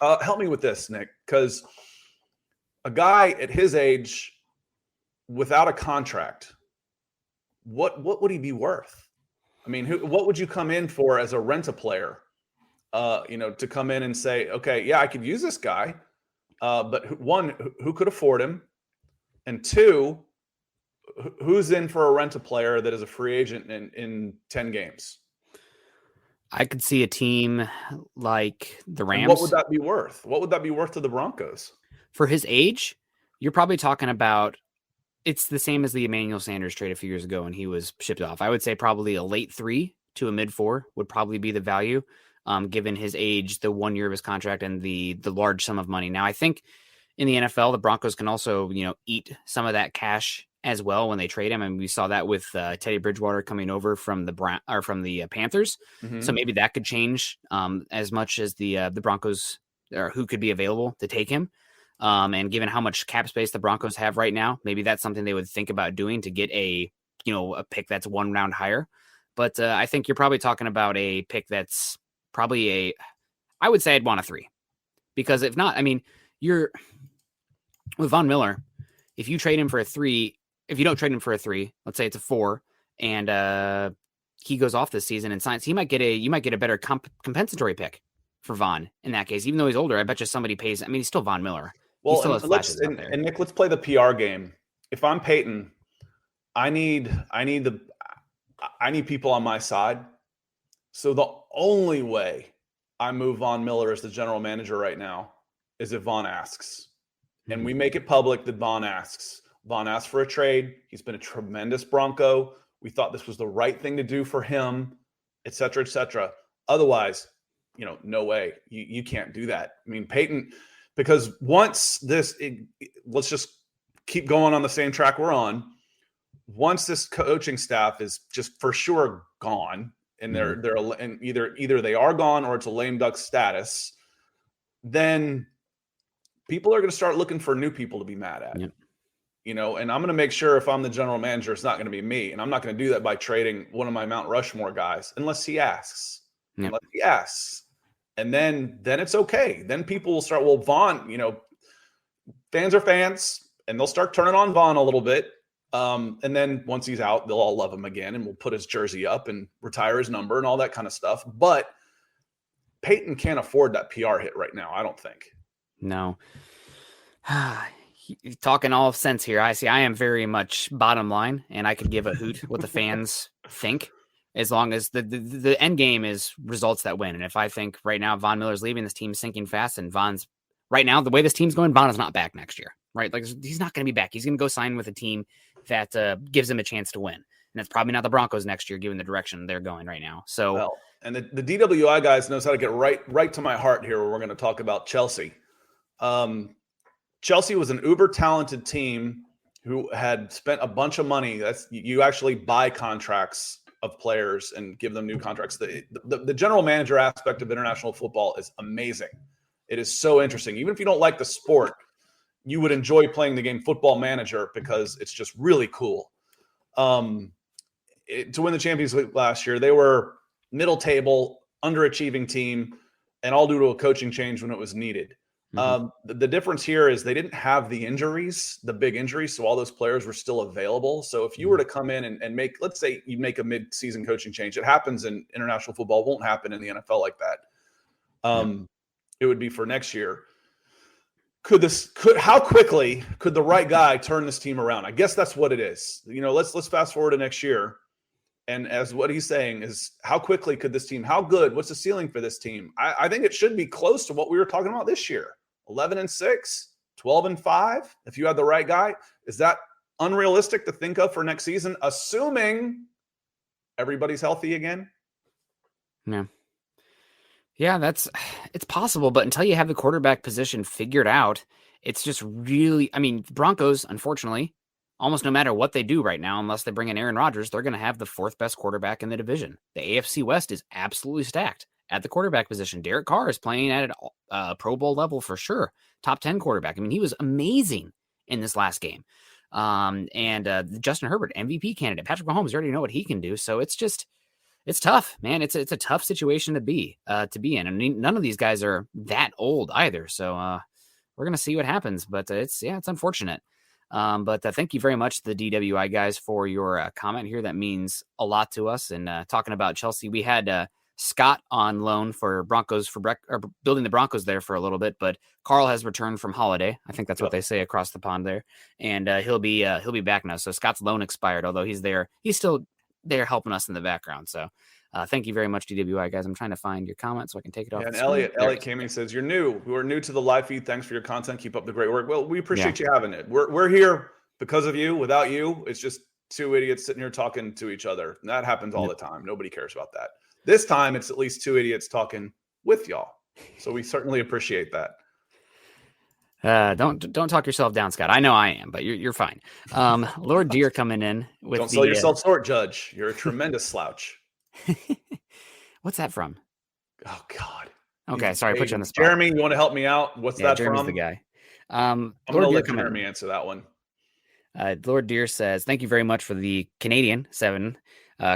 Help me with this, Nick, because a guy at his age without a contract, what would he be worth? I mean, what would you come in for as a rent-a-player? To come in and say, okay, yeah, I could use this guy, but one, who could afford him, and two, who's in for a rent-a-player that is a free agent in 10 games? I could see a team like the Rams. And what would that be worth? What would that be worth to the Broncos? For his age, you're probably talking about, it's the same as the Emmanuel Sanders trade a few years ago when he was shipped off. I would say probably a late 3 to a mid 4 would probably be the value, given his age, the 1 year of his contract, and the large sum of money. Now, I think in the NFL, the Broncos can also, eat some of that cash as well when they trade him. And we saw that with Teddy Bridgewater coming over from the Panthers. Mm-hmm. So maybe that could change as much as the Broncos, or who could be available to take him. And given how much cap space the Broncos have right now, maybe that's something they would think about doing to get a pick that's 1 round higher. But I think you're probably talking about a pick that's probably I would say I'd want a 3, because if not, I mean, you're with Von Miller. If you trade him for a 3, if you don't trade him for a 3, let's say it's a 4, and he goes off this season and signs, you might get a better compensatory pick for Von in that case. Even though he's older, I bet you somebody pays. I mean, he's still Von Miller. Well, and Nick, let's play the PR game. If I'm Peyton, I need people on my side. So the only way I move Von Miller as the general manager right now is if Von asks. And we make it public that Von asks. Von asked for a trade. He's been a tremendous Bronco. We thought this was the right thing to do for him, et cetera, et cetera. Otherwise, no way. You can't do that. I mean, Peyton, because once let's just keep going on the same track we're on. Once this coaching staff is just for sure gone, and they're and either they are gone or it's a lame duck status, then people are going to start looking for new people to be mad at. Yep. And I'm going to make sure if I'm the general manager, it's not going to be me. And I'm not going to do that by trading one of my Mount Rushmore guys unless he asks. Yep. Unless he asks. And then it's okay. Then people will start, well, Vaughn, fans are fans, and they'll start turning on Vaughn a little bit. And then once he's out, they'll all love him again, and we'll put his jersey up and retire his number and all that kind of stuff. But Peyton can't afford that PR hit right now, I don't think. No. Talking all sense here. I am very much bottom line, and I could give a hoot what the fans think, as long as the end game is results that win. And if I think right now Von Miller's leaving, this team's sinking fast, and Von's right now, the way this team's going, Von is not back next year, right? Like, he's not going to be back. He's going to go sign with a team that gives him a chance to win. And that's probably not the Broncos next year, given the direction they're going right now. So, well, and the DWI guys knows how to get right to my heart here, where we're going to talk about Chelsea. Chelsea was an uber talented team who had spent a bunch of money. That's, you actually buy contracts of players and give them new contracts. The general manager aspect of international football is amazing. It is so interesting. Even if you don't like the sport, you would enjoy playing the game Football Manager because it's just really cool. To win the Champions League last year, they were middle table, underachieving team, and all due to a coaching change when it was needed. The difference here is they didn't have the big injuries, so all those players were still available. So if you were to come in and make, let's say you make a mid-season coaching change, it happens in international football, it won't happen in the NFL like that. It would be for next year. How quickly could the right guy turn this team around? I guess that's what it is. Let's fast forward to next year. And as what he's saying is, how quickly could this team, how good, what's the ceiling for this team? I think it should be close to what we were talking about this year. 11-6, 12-5. If you had the right guy, is that unrealistic to think of for next season, assuming everybody's healthy again? Yeah, it's possible, but until you have the quarterback position figured out, it's just really, Broncos, unfortunately, almost no matter what they do right now, unless they bring in Aaron Rodgers, they're going to have the 4th best quarterback in the division. The AFC West is absolutely stacked. at the quarterback position. Derek Carr is playing at a Pro Bowl level for sure. Top 10 quarterback. I mean, he was amazing in this last game. And Justin Herbert, MVP candidate. Patrick Mahomes, you already know what he can do. So it's tough, man. It's a tough situation to be in. I mean, none of these guys are that old either. So we're going to see what happens, but it's unfortunate. But thank you very much to the DWI guys for your comment here. That means a lot to us. And talking about Chelsea, we had Scott on loan for Broncos or building the Broncos there for a little bit, but Carl has returned from holiday. I think that's what they say across the pond there, and he'll be back now. So Scott's loan expired, although he's there. He's still there helping us in the background. So thank you very much, DWI guys. I'm trying to find your comment so I can take it off. And Elliot came in and says, "You're new. We were new to the live feed. Thanks for your content. Keep up the great work." Well, we appreciate you having it. We're here because of you. Without you, it's just two idiots sitting here talking to each other. And that happens all the time. Nobody cares about that. This time, it's at least two idiots talking with y'all. So we certainly appreciate that. Don't talk yourself down, Scott. I know I am, but you're fine. Lord Deer coming in with don't sell yourself short, Judge. You're a tremendous slouch. What's that from? Oh God. Okay, sorry, I put you on the spot. Jeremy, you want to help me out? What's that Jeremy's from? The guy. I'm going to let Jeremy answer that one. Lord Deer says, "Thank you very much for the Canadian 7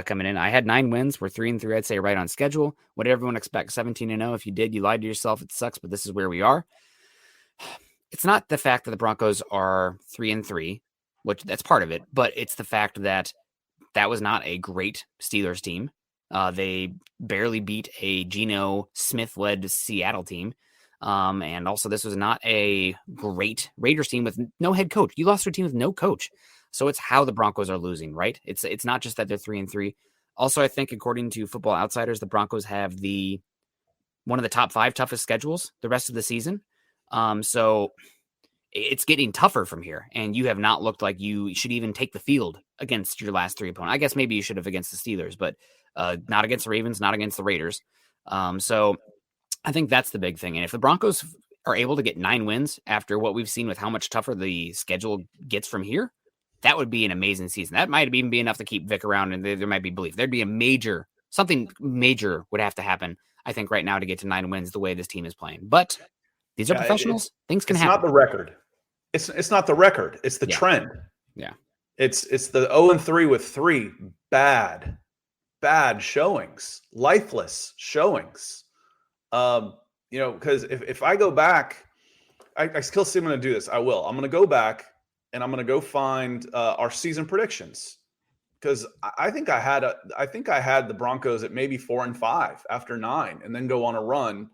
coming in. I had 9 wins. We're 3-3. I'd say right on schedule. What did everyone expect? 17-0. If you did, you lied to yourself. It sucks, but this is where we are." It's not the fact that the Broncos are 3-3, which that's part of it, but it's the fact that was not a great Steelers team. They barely beat a Geno Smith-led Seattle team. And also this was not a great Raiders team with no head coach. You lost to a team with no coach. So it's how the Broncos are losing, right? It's not just that they're 3-3. Also, I think according to Football Outsiders, the Broncos have one of the top 5 toughest schedules the rest of the season. So it's getting tougher from here, and you have not looked like you should even take the field against your last 3 opponents. I guess maybe you should have against the Steelers, but not against the Ravens, not against the Raiders. So I think that's the big thing. And if the Broncos are able to get 9 wins after what we've seen with how much tougher the schedule gets from here, that would be an amazing season. That might even be enough to keep Vic around, and there might be belief. There'd be something major would have to happen, I think, right now to get to 9 wins the way this team is playing. But these are professionals. Things can happen. It's not the record. It's not the record. It's the trend. Yeah. It's the 0-3 with 3 bad showings, lifeless showings. Because if I go back, I still see I'm going to do this. I will. I'm going to go back and I'm going to go find our season predictions, because I think I had the Broncos at maybe 4-5 after 9, and then go on a run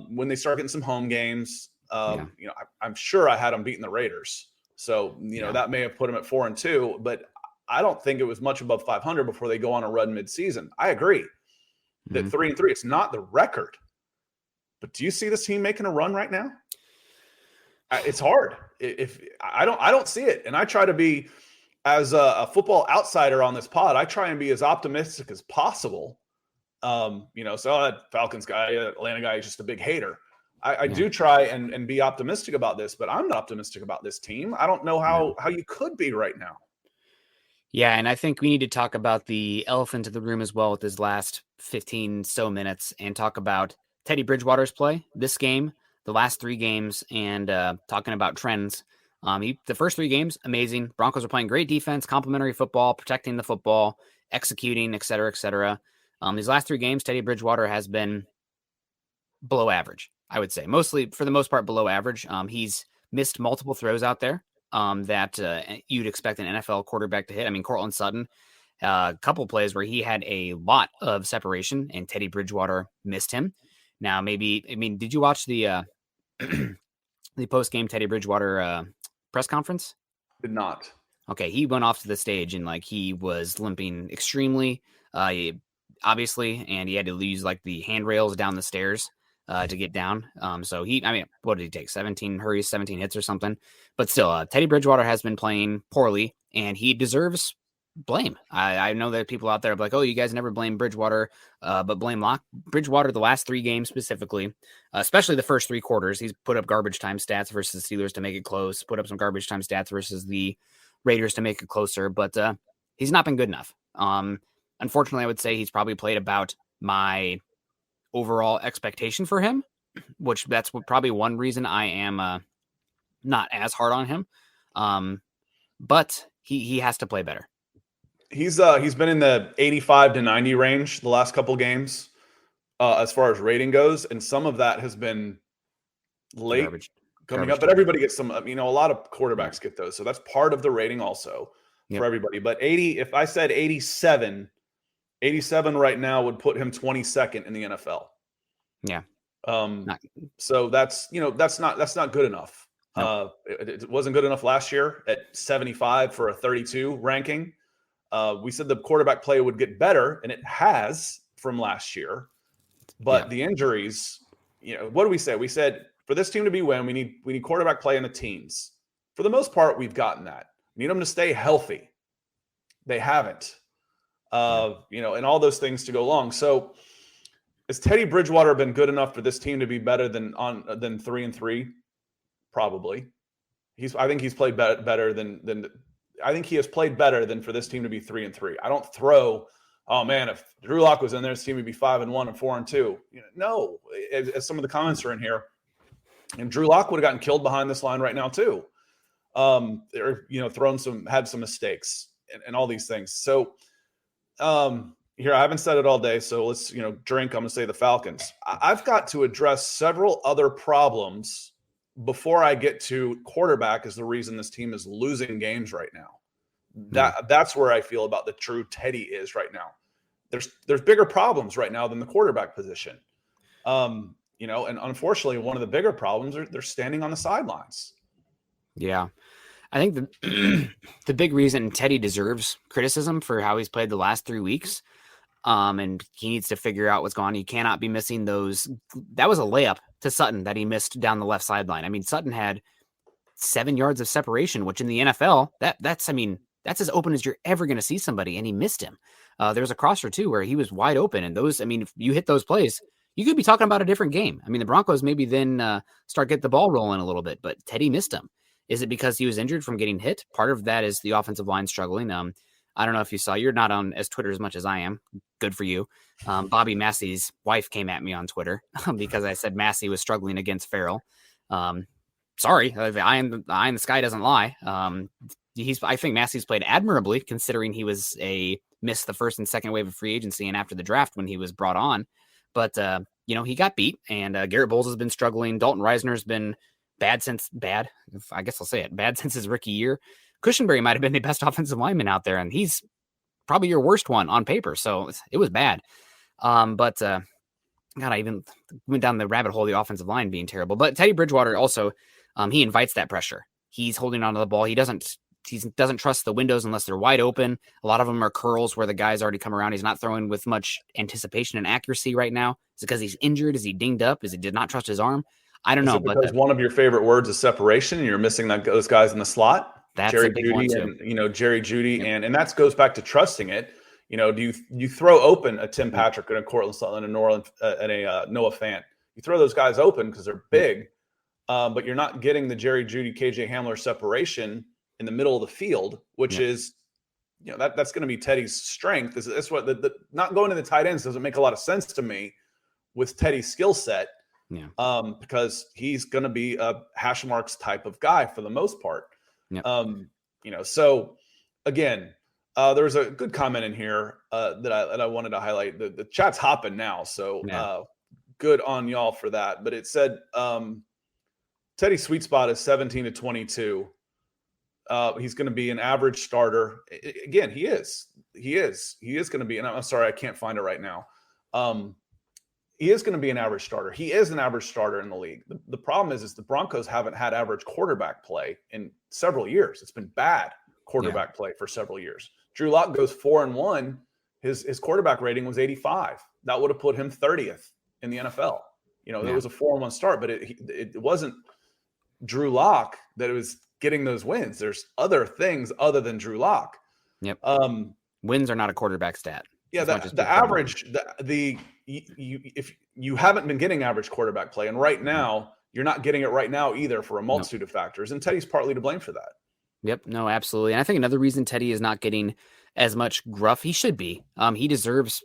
when they start getting some home games. I'm sure I had them beating the Raiders, so that may have put them at 4-2, but I don't think it was much above 500 before they go on a run mid-season. I agree that 3-3, it's not the record, but do you see this team making a run right now? It's hard. If I don't see it, and I try to be, as a football outsider on this pod, I try and be as optimistic as possible. So that Falcons guy, Atlanta guy, is just a big hater. I do try and be optimistic about this, but I'm not optimistic about this team. I don't know how you could be right now. Yeah, and I think we need to talk about the elephant in the room as well with his last 15 so minutes, and talk about Teddy Bridgewater's play this game, the last 3 games, and talking about trends. The first 3 games, amazing. Broncos are playing great defense, complimentary football, protecting the football, executing, et cetera, et cetera. These last 3 games, Teddy Bridgewater has been below average, I would say. Mostly, for the most part, below average. He's missed multiple throws out there that you'd expect an NFL quarterback to hit. I mean, Cortland Sutton, a couple plays where he had a lot of separation, and Teddy Bridgewater missed him. Now, did you watch the the post-game Teddy Bridgewater press conference? Did not. Okay, he went off to the stage and he was limping extremely, obviously, and he had to use the handrails down the stairs to get down. So what did he take? 17 hurries, 17 hits or something. But still, Teddy Bridgewater has been playing poorly, and he deserves blame. I know that people out there are like, "Oh, you guys never blame Bridgewater," but blame Bridgewater the last 3 games specifically, especially the first 3 quarters. He's put up garbage time stats versus the Steelers to make it close, put up some garbage time stats versus the Raiders to make it closer, but he's not been good enough. Unfortunately, I would say he's probably played about my overall expectation for him, which that's probably one reason I am not as hard on him. But he has to play better. He's been in the 85 to 90 range the last couple games as far as rating goes, and some of that has been late coming up. But everybody gets some. A lot of quarterbacks get those, so that's part of the rating also for everybody. But 80, if I said 87 right now would put him 22nd in the NFL. Yeah. So that's not good enough. No. It wasn't good enough last year at 75 for a 32 ranking. We said the quarterback play would get better, and it has from last year. But the injuries, what do we say? We said for this team to be win, we need quarterback play in the teens. For the most part, we've gotten that. We need them to stay healthy. They haven't. And all those things to go along. So has Teddy Bridgewater been good enough for this team to be better than 3-3? Probably. I think he's played better than I think he has played better than for this team to be 3-3. I don't throw, oh man, if Drew Lock was in there, this team would be 5-1 and 4-2. No, as some of the comments are in here, and Drew Lock would have gotten killed behind this line right now too. They're had some mistakes and all these things. So here, I haven't said it all day, so let's drink. I'm going to say the Falcons. I've got to address several other problems before I get to quarterback is the reason this team is losing games right now. That's where I feel about the true Teddy is right now. There's bigger problems right now than the quarterback position. And unfortunately, one of the bigger problems they're standing on the sidelines. Yeah. I think the big reason Teddy deserves criticism for how he's played the last 3 weeks, and he needs to figure out what's going on. You cannot be missing those. That was a layup to Sutton that he missed down the left sideline. I mean, Sutton had 7 yards of separation, which in the NFL, that's as open as you're ever going to see somebody, and he missed him. There was a crosser too where he was wide open, and those, if you hit those plays, you could be talking about a different game. The Broncos maybe then start get the ball rolling a little bit, but Teddy missed him. Is it because he was injured from getting hit? Part of that is the offensive line struggling. I don't know if you saw, you're not on as Twitter as much as I am. Good for you. Bobby Massey's wife came at me on Twitter because I said Massey was struggling against Farrell. Sorry, the eye in the sky doesn't lie. I think Massey's played admirably considering he was missed the first and second wave of free agency and after the draft when he was brought on. But, he got beat, and Garrett Bowles has been struggling. Dalton Reisner's been bad since his rookie year. Cushenberry might have been the best offensive lineman out there, and he's probably your worst one on paper. So it was bad. God, I even went down the rabbit hole of the offensive line being terrible. But Teddy Bridgewater also, he invites that pressure. He's holding onto the ball. He doesn't trust the windows unless they're wide open. A lot of them are curls where the guy's already come around. He's not throwing with much anticipation and accuracy right now. Is it because he's injured? Is he dinged up? Is he did not trust his arm? I don't know. Because one of your favorite words is separation, and you're missing those guys in the slot. That's Jerry a big Jeudy one too. And Jerry Jeudy, yep. and that goes back to trusting it. Do you throw open a Tim Patrick and a Cortland Sutton and a Noah Fant? You throw those guys open because they're big, but you're not getting the Jerry Jeudy, KJ Hamler separation in the middle of the field, which is, that's going to be Teddy's strength. That's what the not going to the tight ends doesn't make a lot of sense to me with Teddy's skill set. Yeah. Because he's going to be a hash marks type of guy for the most part. Yep. So again, there was a good comment in here that I wanted to highlight. The chat's hopping now, so good on y'all for that. But it said Teddy's sweet spot is 17 to 22. He's going to be an average starter. Again, he is going to be, and I'm sorry, I can't find it right now. He is going to be an average starter. He is an average starter in the league. The problem is the Broncos haven't had average quarterback play in several years. It's been bad quarterback play for several years. Drew Lock goes 4-1. His quarterback rating was 85. That would have put him 30th in the NFL. It was a 4-1 start, but it wasn't Drew Lock that was getting those wins. There's other things other than Drew Lock. Yep. Wins are not a quarterback stat. Yeah, the average, if you haven't been getting average quarterback play, and right now you're not getting it right now either for a multitude of factors, and Teddy's partly to blame for that. Yep, no, absolutely. And I think another reason Teddy is not getting as much gruff, he should be. He deserves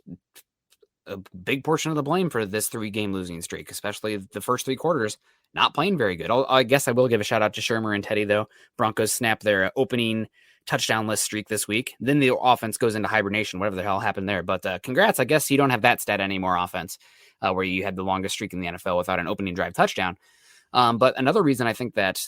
a big portion of the blame for this 3-game losing streak, especially the first 3 quarters, not playing very good. I guess I will give a shout out to Shermer and Teddy, though. Broncos snapped their opening touchdown-less streak this week. Then the offense goes into hibernation, whatever the hell happened there. But congrats. I guess you don't have that stat anymore, offense, where you had the longest streak in the NFL without an opening drive touchdown. But another reason I think that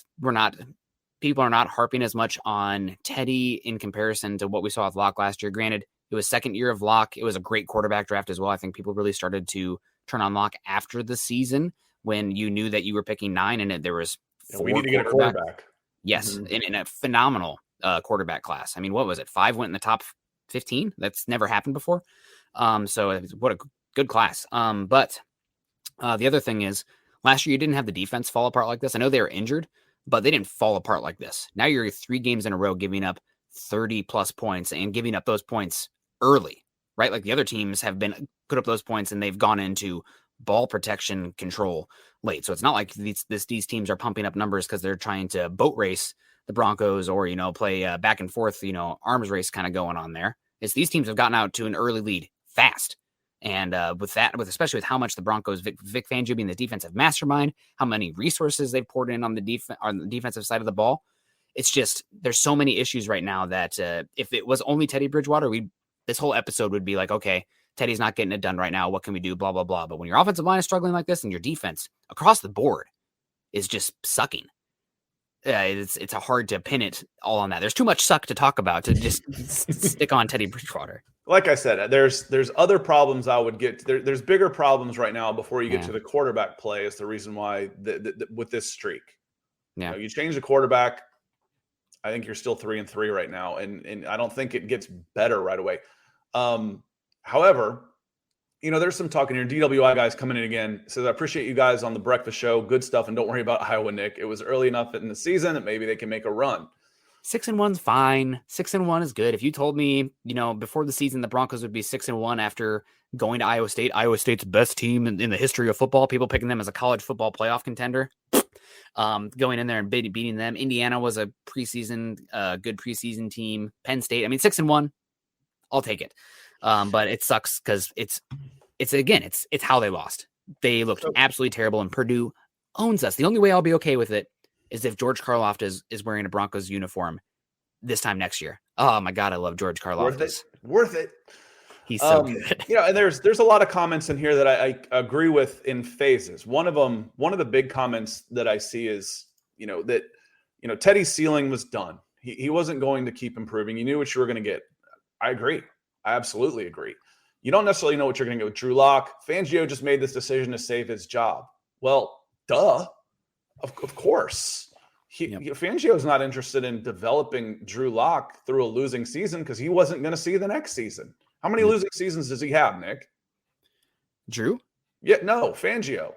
people are not harping as much on Teddy in comparison to what we saw with Locke last year. Granted, it was second year of Locke. It was a great quarterback draft as well. I think people really started to turn on Locke after the season when you knew that you were picking 9 and there was 4 we need to get a quarterback. Yes, in a phenomenal quarterback class. I mean, what was it? 5 went in the top 15? That's never happened before. So what a good class. But the other thing is, last year you didn't have the defense fall apart like this. I know they were injured, but they didn't fall apart like this. Now you're 3 games in a row giving up 30-plus points and giving up those points early, right? Like the other teams have been put up those points and they've gone into ball protection control late. So it's not like these teams are pumping up numbers because they're trying to boat race the Broncos or, play back and forth, arms race kind of going on there. It's these teams have gotten out to an early lead fast. And especially with how much the Broncos, Vic Fangio being the defensive mastermind, how many resources they've poured in on the defensive side of the ball. It's just, there's so many issues right now that if it was only Teddy Bridgewater, this whole episode would be like, okay, Teddy's not getting it done right now. What can we do? Blah, blah, blah. But when your offensive line is struggling like this and your defense across the board is just sucking, it's hard to pin it all on that. There's too much suck to talk about to just stick on Teddy Bridgewater. Like I said, there's other problems I would get. There's bigger problems right now before you get to the quarterback play is the reason why with this streak. Yeah. You change the quarterback, I think you're still 3-3 right now. And I don't think it gets better right away. However, there's some talking here. DWI guys coming in again. Says, I appreciate you guys on the breakfast show. Good stuff. And don't worry about Iowa, Nick. It was early enough in the season that maybe they can make a run. 6-1's fine. 6-1 is good. If you told me, before the season, the Broncos would be 6-1 after going to Iowa State's best team in the history of football, people picking them as a college football playoff contender, going in there and beating them. Indiana was a good preseason team. Penn State, 6-1, I'll take it. But it sucks because it's how they lost. They looked absolutely terrible, and Purdue owns us. The only way I'll be okay with it is if George Karloff is wearing a Broncos uniform this time next year. Oh my God, I love George Karloff. Worth it. He's so good. And there's a lot of comments in here that I agree with in phases. One of the big comments that I see is, that Teddy's ceiling was done. He wasn't going to keep improving. You knew what you were going to get. I agree. I absolutely agree. You don't necessarily know what you're going to get with Drew Lock. Fangio just made this decision to save his job. Well, duh. Of course. Fangio is not interested in developing Drew Lock through a losing season because he wasn't going to see the next season. How many losing seasons does he have, Nick? Drew? Yeah, no, Fangio.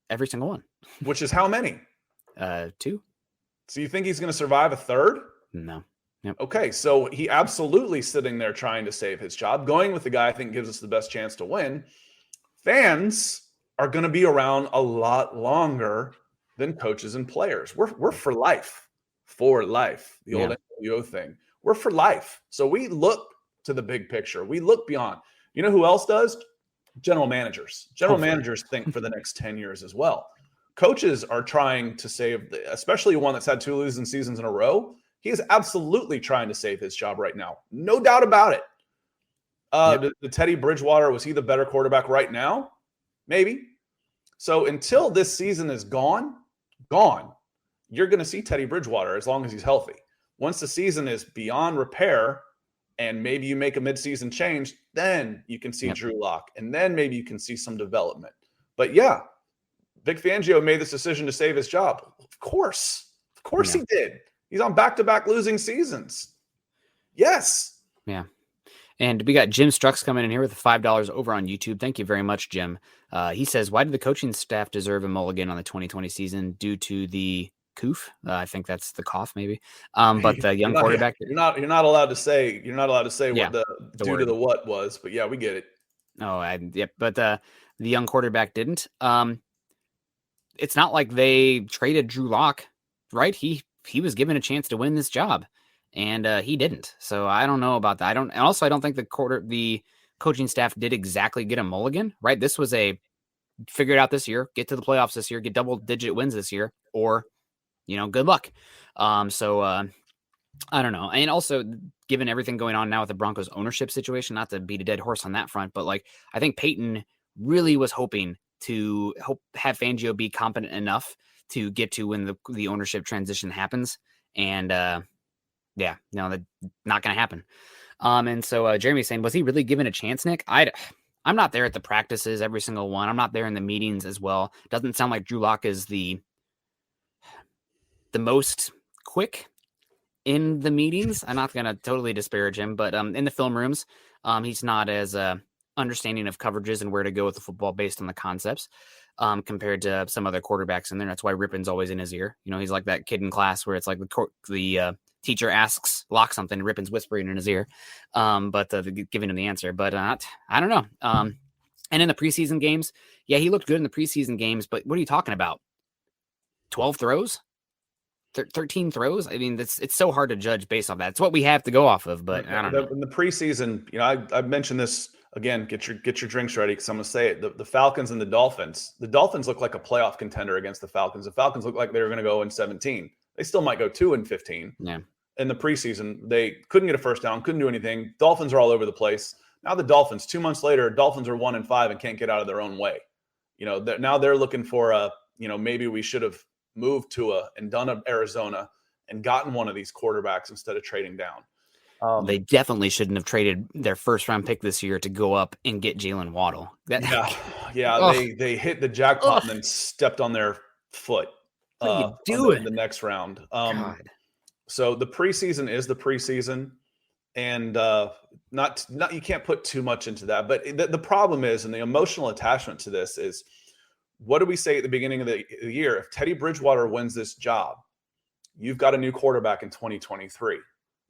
Every single one. Which is how many? 2. So you think he's going to survive a third? No. Yep. Okay, so he absolutely sitting there trying to save his job. Going with the guy I think gives us the best chance to win. Fans are going to be around a lot longer than coaches and players. We're for life. For life. The old NWO thing. We're for life. So we look to the big picture. We look beyond. You know who else does? General managers. General managers think for the next 10 years as well. Coaches are trying to save, especially one that's had 2 losing seasons in a row. He is absolutely trying to save his job right now. No doubt about it. The Teddy Bridgewater, was he the better quarterback right now? Maybe. So until this season is gone, you're going to see Teddy Bridgewater as long as he's healthy. Once the season is beyond repair and maybe you make a midseason change, then you can see Drew Lock, and then maybe you can see some development. But yeah, Vic Fangio made this decision to save his job. Of course he did. He's on back-to-back losing seasons. Yes. Yeah. And we got Jim Strux coming in here with $5 over on YouTube. Thank you very much, Jim. He says, why did the coaching staff deserve a mulligan on the 2020 season due to the coof? I think that's the cough, maybe. But the young quarterback. You're not allowed to say what the due to the what was, but yeah, we get it. But the young quarterback didn't. It's not like they traded Drew Lock, right? He was given a chance to win this job, and he didn't. So I don't know about that. I don't think the coaching staff did exactly get a mulligan, right? This was a figure it out this year, get to the playoffs this year, get double-digit wins this year, or, good luck. I don't know. And also, given everything going on now with the Broncos ownership situation, not to beat a dead horse on that front, but like, I think Peyton really was hoping to have Fangio be competent enough to get to when the ownership transition happens. And that's not going to happen. And so Jeremy's saying, was he really given a chance, Nick? I'm not there at the practices, every single one. I'm not there in the meetings as well. Doesn't sound like Drew Lock is the most quick in the meetings. I'm not going to totally disparage him, but in the film rooms, he's not as understanding of coverages and where to go with the football based on the concepts compared to some other quarterbacks in there. That's why Rippon's always in his ear. He's like that kid in class where it's like the teacher asks Locke something and Rippon's whispering in his ear, but giving him the answer. But I don't know. And in the preseason games, yeah, he looked good in the preseason games, but what are you talking about? 12 throws? 13 throws. I mean, it's so hard to judge based off that. It's what we have to go off of, but I don't know. In the preseason, I've mentioned this again. Get your drinks ready because I'm going to say it. The Falcons and the Dolphins. The Dolphins look like a playoff contender against the Falcons. The Falcons look like they were going to go in 17. They still might go 2-15. Yeah. In the preseason, they couldn't get a first down, couldn't do anything. Dolphins are all over the place. Now the Dolphins, 2 months later, Dolphins are 1-5 and can't get out of their own way. Now they're looking for maybe we should have moved Tua and done Arizona and gotten one of these quarterbacks instead of trading down. They definitely shouldn't have traded their first round pick this year to go up and get Jalen Waddle. They hit the jackpot and then stepped on their foot. What are you doing in the next round? God. So the preseason is the preseason, and not you can't put too much into that. But the problem is, and the emotional attachment to this is, what do we say at the beginning of the year? If Teddy Bridgewater wins this job, you've got a new quarterback in 2023.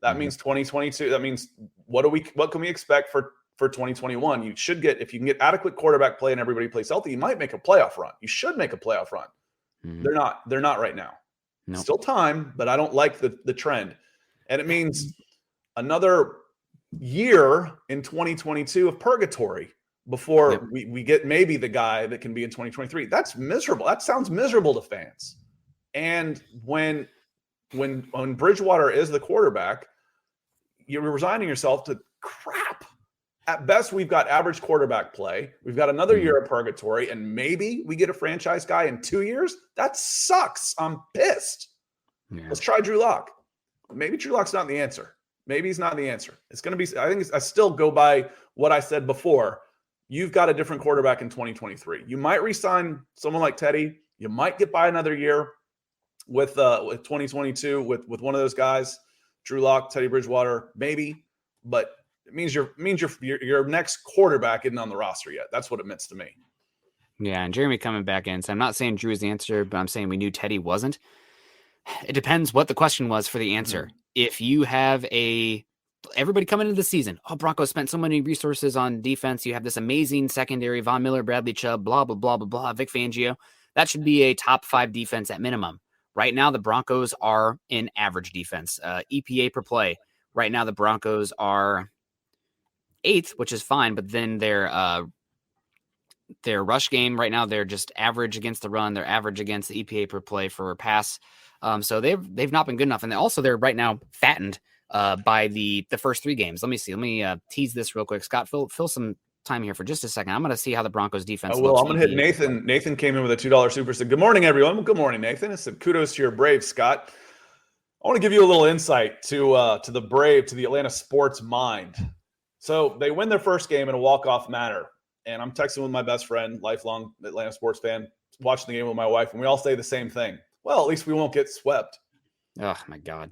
That means 2022. That means what can we expect for 2021? You should get, if you can get adequate quarterback play and everybody plays healthy, you might make a playoff run. You should make a playoff run. They're not right now. Nope. Still time, but I don't like the trend. And it means another year in 2022 of purgatory before we get maybe the guy that can be in 2023. That's miserable. That sounds miserable to fans. And when Bridgewater is the quarterback, you're resigning yourself to crap. At best, we've got average quarterback play. We've got another year of purgatory, and maybe we get a franchise guy in 2 years. That sucks. I'm pissed. Yeah. Let's try Drew Lock. Maybe Drew Lock's not the answer. Maybe he's not the answer. It's going to be, I still go by what I said before. You've got a different quarterback in 2023. You might re-sign someone like Teddy. You might get by another year with 2022 with one of those guys, Drew Lock, Teddy Bridgewater, maybe. But it means your next quarterback isn't on the roster yet. That's what it means to me. Yeah, and Jeremy coming back in. So I'm not saying Drew is the answer, but I'm saying we knew Teddy wasn't. It depends what the question was for the answer. If you have everybody coming into the season, Broncos spent so many resources on defense. You have this amazing secondary, Von Miller, Bradley Chubb, blah, blah, blah, blah, blah, Vic Fangio. That should be a top 5 defense at minimum. Right now, the Broncos are in average defense. EPA per play. Right now, the Broncos are 8th, which is fine, but then their rush game right now, they're just average against the run. They're average against the EPA per play for pass. So they've not been good enough. And they're right now fattened by the first 3 games. Let me tease this real quick. Scott, fill some time here for just a second. I'm going to see how the Broncos defense looks. I'm going to hit Nathan. Nathan came in with a $2 super. Said, good morning, everyone. Well, good morning, Nathan. I said, kudos to your Braves, Scott. I want to give you a little insight to the Brave, to the Atlanta sports mind. So they win their first game in a walk-off manner. And I'm texting with my best friend, lifelong Atlanta sports fan, watching the game with my wife, and we all say the same thing. Well, at least we won't get swept. Oh, my God.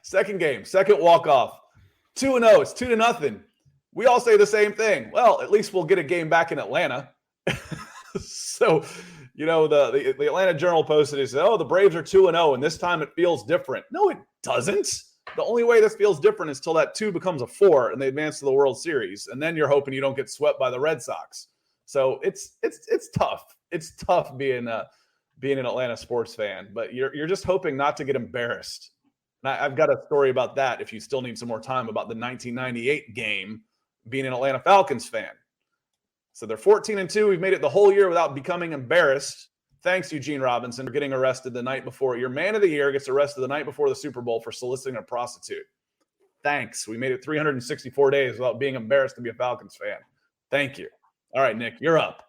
Second game, second walk-off. 2-0. It's 2-0. We all say the same thing. Well, at least we'll get a game back in Atlanta. So, the Atlanta Journal posted it, said, the Braves are 2-0, and this time it feels different. No, it doesn't. The only way this feels different is till that 2 becomes a 4 and they advance to the World Series. And then you're hoping you don't get swept by the Red Sox. So it's tough. It's tough being an Atlanta sports fan, but you're just hoping not to get embarrassed. And I've got a story about that if you still need some more time about the 1998 game being an Atlanta Falcons fan. So they're 14-2. We've made it the whole year without becoming embarrassed. Thanks, Eugene Robinson, for getting arrested the night before. Your man of the year gets arrested the night before the Super Bowl for soliciting a prostitute. Thanks. We made it 364 days without being embarrassed to be a Falcons fan. Thank you. All right, Nick, you're up.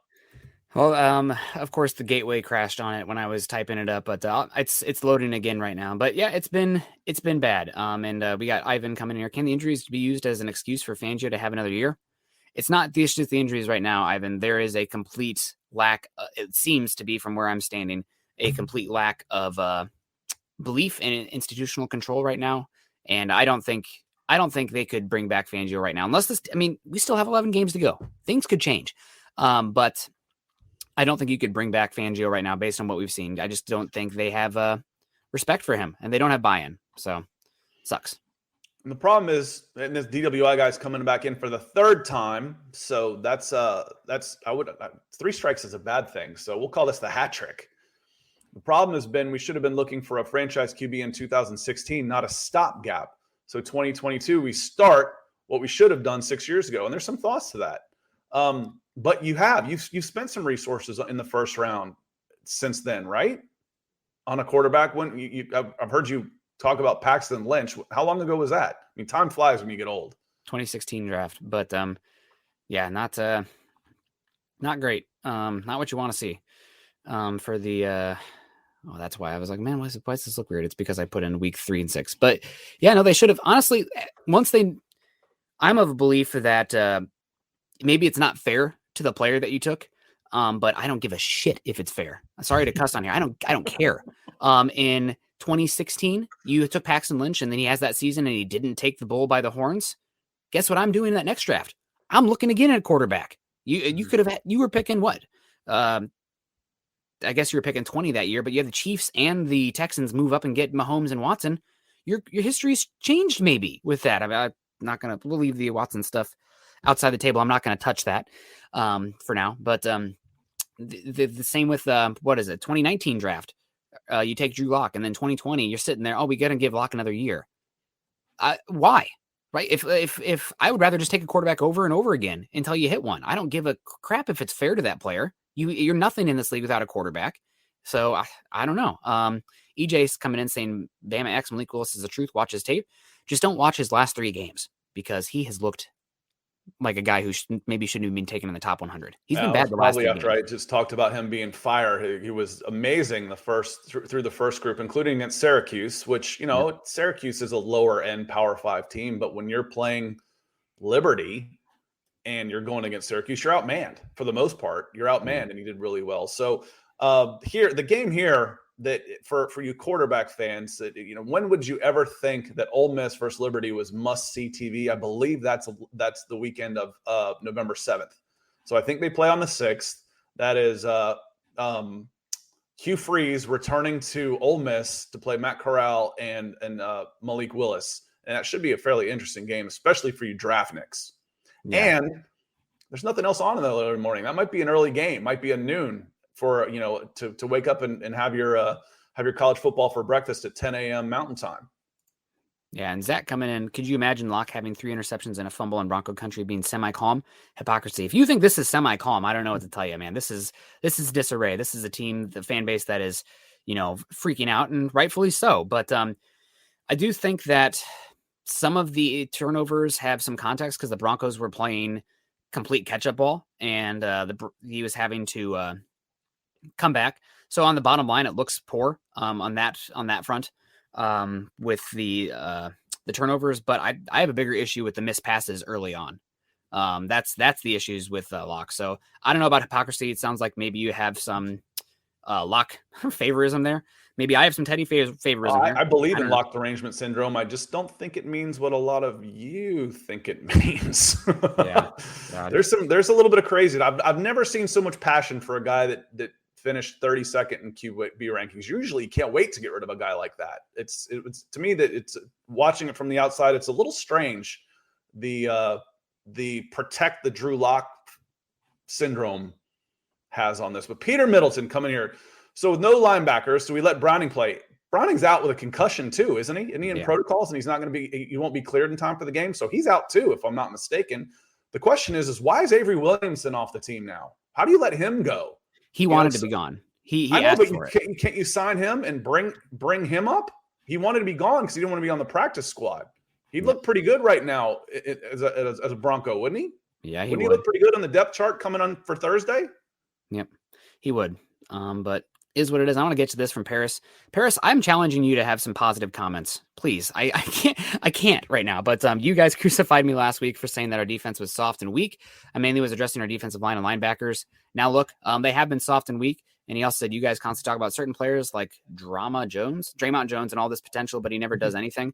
Well, of course, the gateway crashed on it when I was typing it up, but it's loading again right now. But yeah, it's been bad. And we got Ivan coming in here. Can the injuries be used as an excuse for Fangio to have another year? It's not just the injuries right now, Ivan. There is a complete lack. It seems to be, from where I'm standing, a complete lack of belief in institutional control right now. And I don't think they could bring back Fangio right now, unless we still have 11 games to go. Things could change, but I don't think you could bring back Fangio right now based on what we've seen. I just don't think they have respect for him, and they don't have buy-in. So, sucks. And the problem is, and this DWI guy's coming back in for the third time. So that's 3 strikes is a bad thing. So we'll call this the hat trick. The problem has been we should have been looking for a franchise QB in 2016, not a stopgap. So 2022, we start what we should have done 6 years ago. And there's some thoughts to that. But you've spent some resources in the first round since then, right? On a quarterback. When I've heard you talk about Paxton Lynch. How long ago was that? I mean, time flies when you get old. 2016 draft, but yeah, not great. Not what you want to see. For the that's why I was like, man, why does this look weird? It's because I put in week 3 and 6. But yeah, no, they should have honestly. I'm of a belief that maybe it's not fair to the player that you took. But I don't give a shit if it's fair. Sorry to cuss on here. I don't care. In 2016, you took Paxton Lynch, and then he has that season, and he didn't take the bull by the horns. Guess what I'm doing in that next draft? I'm looking again at a quarterback. You were picking what? I guess you were picking 20 that year, but you have the Chiefs and the Texans move up and get Mahomes and Watson. Your history's changed maybe with that. We'll leave the Watson stuff outside the table. I'm not going to touch that for now, but the same with 2019 draft. You take Drew Lock, and then 2020, you're sitting there. Oh, we got to give Lock another year. Why? Right? If I would rather just take a quarterback over and over again until you hit one. I don't give a crap if it's fair to that player. You're nothing in this league without a quarterback. So I don't know. EJ's coming in saying Bama X Malik Willis is the truth. Watch his tape. Just don't watch his last 3 games because he has looked like a guy who maybe shouldn't have been taken in the top 100. He's been bad the last 3 after games. I just talked about him being fire. He was amazing through the first group, including against Syracuse, which, Syracuse is a lower end Power 5 team. But when you're playing Liberty and you're going against Syracuse, you're outmanned for the most part. You're outmanned, and he did really well. So the game here, that for you quarterback fans, that when would you ever think that Ole Miss versus Liberty was must-see TV? I believe that's the weekend of November 7th. So I think they play on the 6th. That is Hugh Freeze returning to Ole Miss to play Matt Corral and Malik Willis, and that should be a fairly interesting game, especially for you draftniks. Yeah. And there's nothing else on in the early morning. That might be an early game, might be a noon for to wake up and have your college football for breakfast at 10 a.m. Mountain Time. Yeah, and Zach coming in. Could you imagine Locke having 3 interceptions and a fumble in Bronco country being semi-calm? Hypocrisy. If you think this is semi-calm, I don't know what to tell you, man. This is disarray. This is a team, the fan base that is, freaking out, and rightfully so. But I do think that some of the turnovers have some context because the Broncos were playing complete catch-up ball, and he was having to come back. So on the bottom line, it looks poor on that front with the turnovers. But I have a bigger issue with the missed passes early on. That's the issues with Locke. So I don't know about hypocrisy. It sounds like maybe you have some Locke favorism there. Maybe I have some Teddy favorism there. I believe in Locke derangement syndrome. I just don't think it means what a lot of you think it means. Yeah, there's a little bit of crazy. I've never seen so much passion for a guy that finished 32nd in QB rankings. Usually you can't wait to get rid of a guy like that. It's to me that it's watching it from the outside. It's a little strange. The protect the Drew Lock syndrome has on this, but Peter Middleton coming here. So with no linebackers, so we let Browning play. Browning's out with a concussion too, isn't he? Isn't he in protocols, and he's not going to be, he won't be cleared in time for the game. So he's out too, if I'm not mistaken. The question is why is Avery Williamson off the team now? How do you let him go? He wanted to be gone. He I know, asked but for it. Can't you sign him and bring him up? He wanted to be gone because he didn't want to be on the practice squad. He'd look pretty good right now as a Bronco, wouldn't he? Yeah, wouldn't he look pretty good on the depth chart coming on for Thursday? Yep, he would. But is what it is. I want to get to this from Paris. Paris, I'm challenging you to have some positive comments, please. I can't right now. But you guys crucified me last week for saying that our defense was soft and weak. I mainly was addressing our defensive line and linebackers. Now look, they have been soft and weak. And he also said you guys constantly talk about certain players like Draymond Jones, and all this potential, but he never does anything.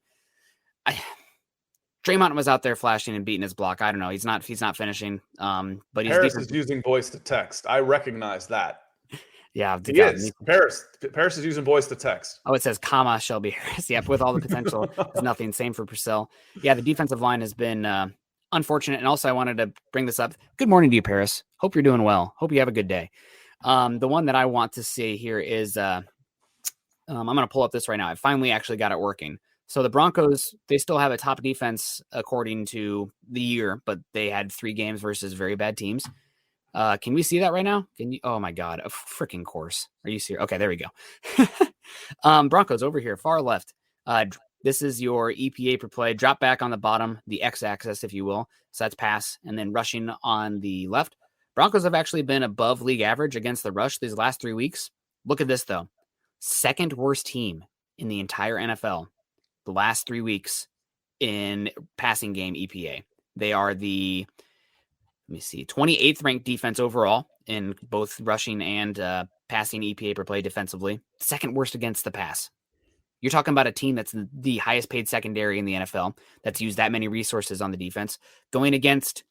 Draymond was out there flashing and beating his block. I don't know. He's not finishing. But Paris is using voice to text. I recognize that. Yeah, he is. Paris is using voice to text. Oh, it says comma Shelby Harris. Yep, with all the potential, there's nothing. Same for Purcell. Yeah, the defensive line has been unfortunate. And also, I wanted to bring this up. Good morning to you, Paris. Hope you're doing well. Hope you have a good day. The one that I want to say here is I'm going to pull up this right now. I finally actually got it working. So the Broncos, they still have a top defense according to the year, but they had 3 games versus very bad teams. Can we see that right now? Can you? Oh my God, a freaking course. Are you serious? Okay, there we go. Broncos over here, far left. This is your EPA per play. Drop back on the bottom, the x-axis, if you will. So that's pass, and then rushing on the left. Broncos have actually been above league average against the rush these last 3 weeks. Look at this, though. Second worst team in the entire NFL the last 3 weeks in passing game EPA. They are the, 28th ranked defense overall in both rushing and passing EPA per play defensively. Second worst against the pass. You're talking about a team that's the highest paid secondary in the NFL that's used that many resources on the defense going against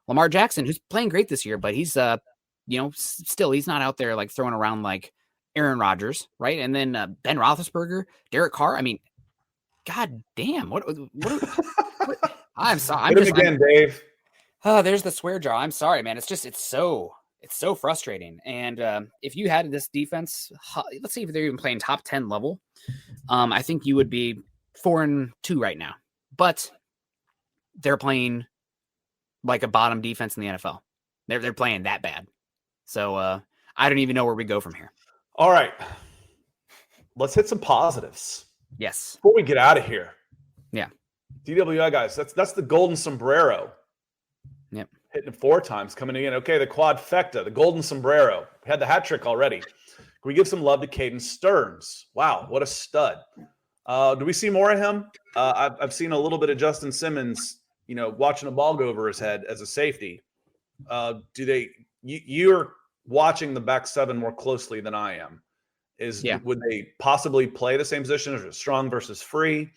Lamar Jackson, who's playing great this year, but he's, still, he's not out there like throwing around like Aaron Rodgers, right? And then Ben Roethlisberger, Derek Carr. I mean, God damn, what I'm sorry. Dave. Oh, there's the swear jar. I'm sorry, man. It's so frustrating. And if you had this defense, let's see if they're even playing top 10 level, I think you would be 4-2 right now. But they're playing like a bottom defense in the NFL. They're playing that bad. So I don't even know where we go from here. All right. Let's hit some positives. Yes. Before we get out of here. Yeah. DWI guys, that's the golden sombrero. Yep. Hitting it 4 times, coming in. Okay, the quadfecta, the golden sombrero. We had the hat trick already. Can we give some love to Caden Stearns? Wow, what a stud. Do we see more of him? I've seen a little bit of Justin Simmons, watching a ball go over his head as a safety. You're watching the back 7 more closely than I am. Would they possibly play the same position? Is it strong versus free?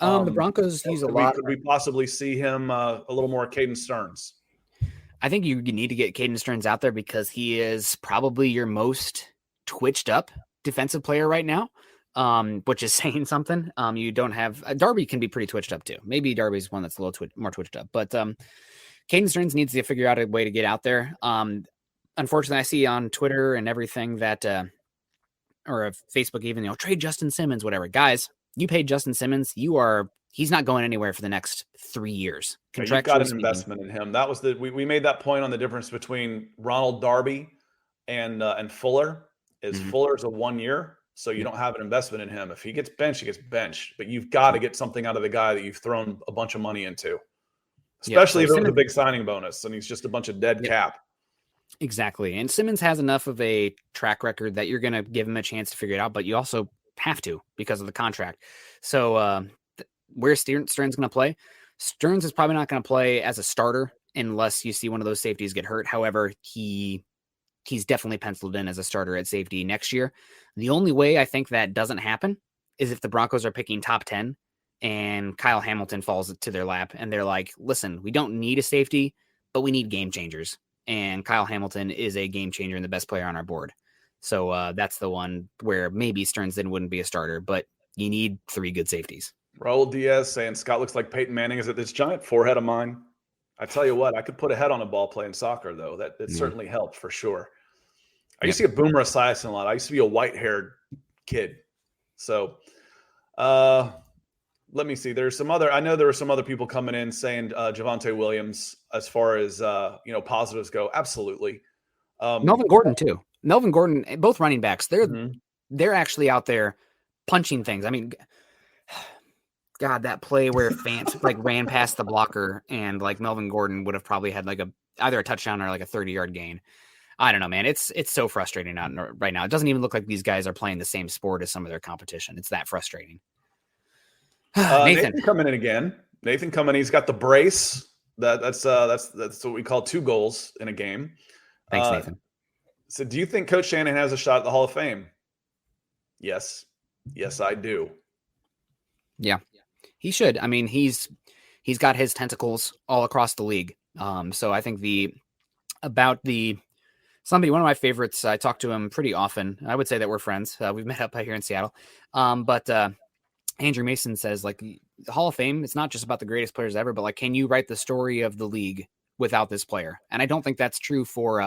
The Broncos use a lot. Could we possibly see him a little more Caden Stearns? I think you need to get Caden Stearns out there because he is probably your most twitched up defensive player right now, which is saying something. You don't have Darby can be pretty twitched up too. Maybe Darby's one that's a little more twitched up, but Caden Stearns needs to figure out a way to get out there. Unfortunately, I see on Twitter and everything that, or Facebook even, trade Justin Simmons, whatever. Guys, you paid Justin Simmons. He's not going anywhere for the next 3 years. You've got an investment in him. That was we made that point on the difference between Ronald Darby and Fuller. Fuller's a 1 year, so you don't have an investment in him. If he gets benched, he gets benched. But you've got to get something out of the guy that you've thrown a bunch of money into, especially if it was a big signing bonus and he's just a bunch of dead cap. Exactly. And Simmons has enough of a track record that you're going to give him a chance to figure it out, but you also have to because of the contract. So where's Stearns going to play? Stearns is probably not going to play as a starter unless you see one of those safeties get hurt. However, he's definitely penciled in as a starter at safety next year. The only way I think that doesn't happen is if the Broncos are picking top 10 and Kyle Hamilton falls to their lap and they're like, listen, we don't need a safety, but we need game changers. And Kyle Hamilton is a game changer and the best player on our board. So that's the one where maybe Stearns then wouldn't be a starter, but you need 3 good safeties. Raul Diaz saying Scott looks like Peyton Manning. Is it this giant forehead of mine? I tell you what, I could put a head on a ball playing soccer, though. That certainly helped for sure. I used to get Boomer Esiason a lot. I used to be a white-haired kid. So let me see. There's some other. I know there were some other people coming in saying Javonte Williams, as far as positives go. Absolutely. Melvin Gordon too. Melvin Gordon, both running backs. Mhm. They're actually out there punching things. I mean, God, that play where Fant like ran past the blocker and like Melvin Gordon would have probably had like either a touchdown or like a 30-yard gain. I don't know, man. It's so frustrating right now. It doesn't even look like these guys are playing the same sport as some of their competition. It's that frustrating. Nathan coming in again. Nathan coming in. He's got the brace. That's what we call 2 goals in a game. Thanks, Nathan. So do you think Coach Shanahan has a shot at the Hall of Fame? Yes. Yes, I do. Yeah, he should. I mean, he's got his tentacles all across the league. So I think one of my favorites, I talk to him pretty often. I would say that we're friends. We've met up here in Seattle. But Andrew Mason says, like, the Hall of Fame, it's not just about the greatest players ever, but like, can you write the story of the league without this player? And I don't think that's true for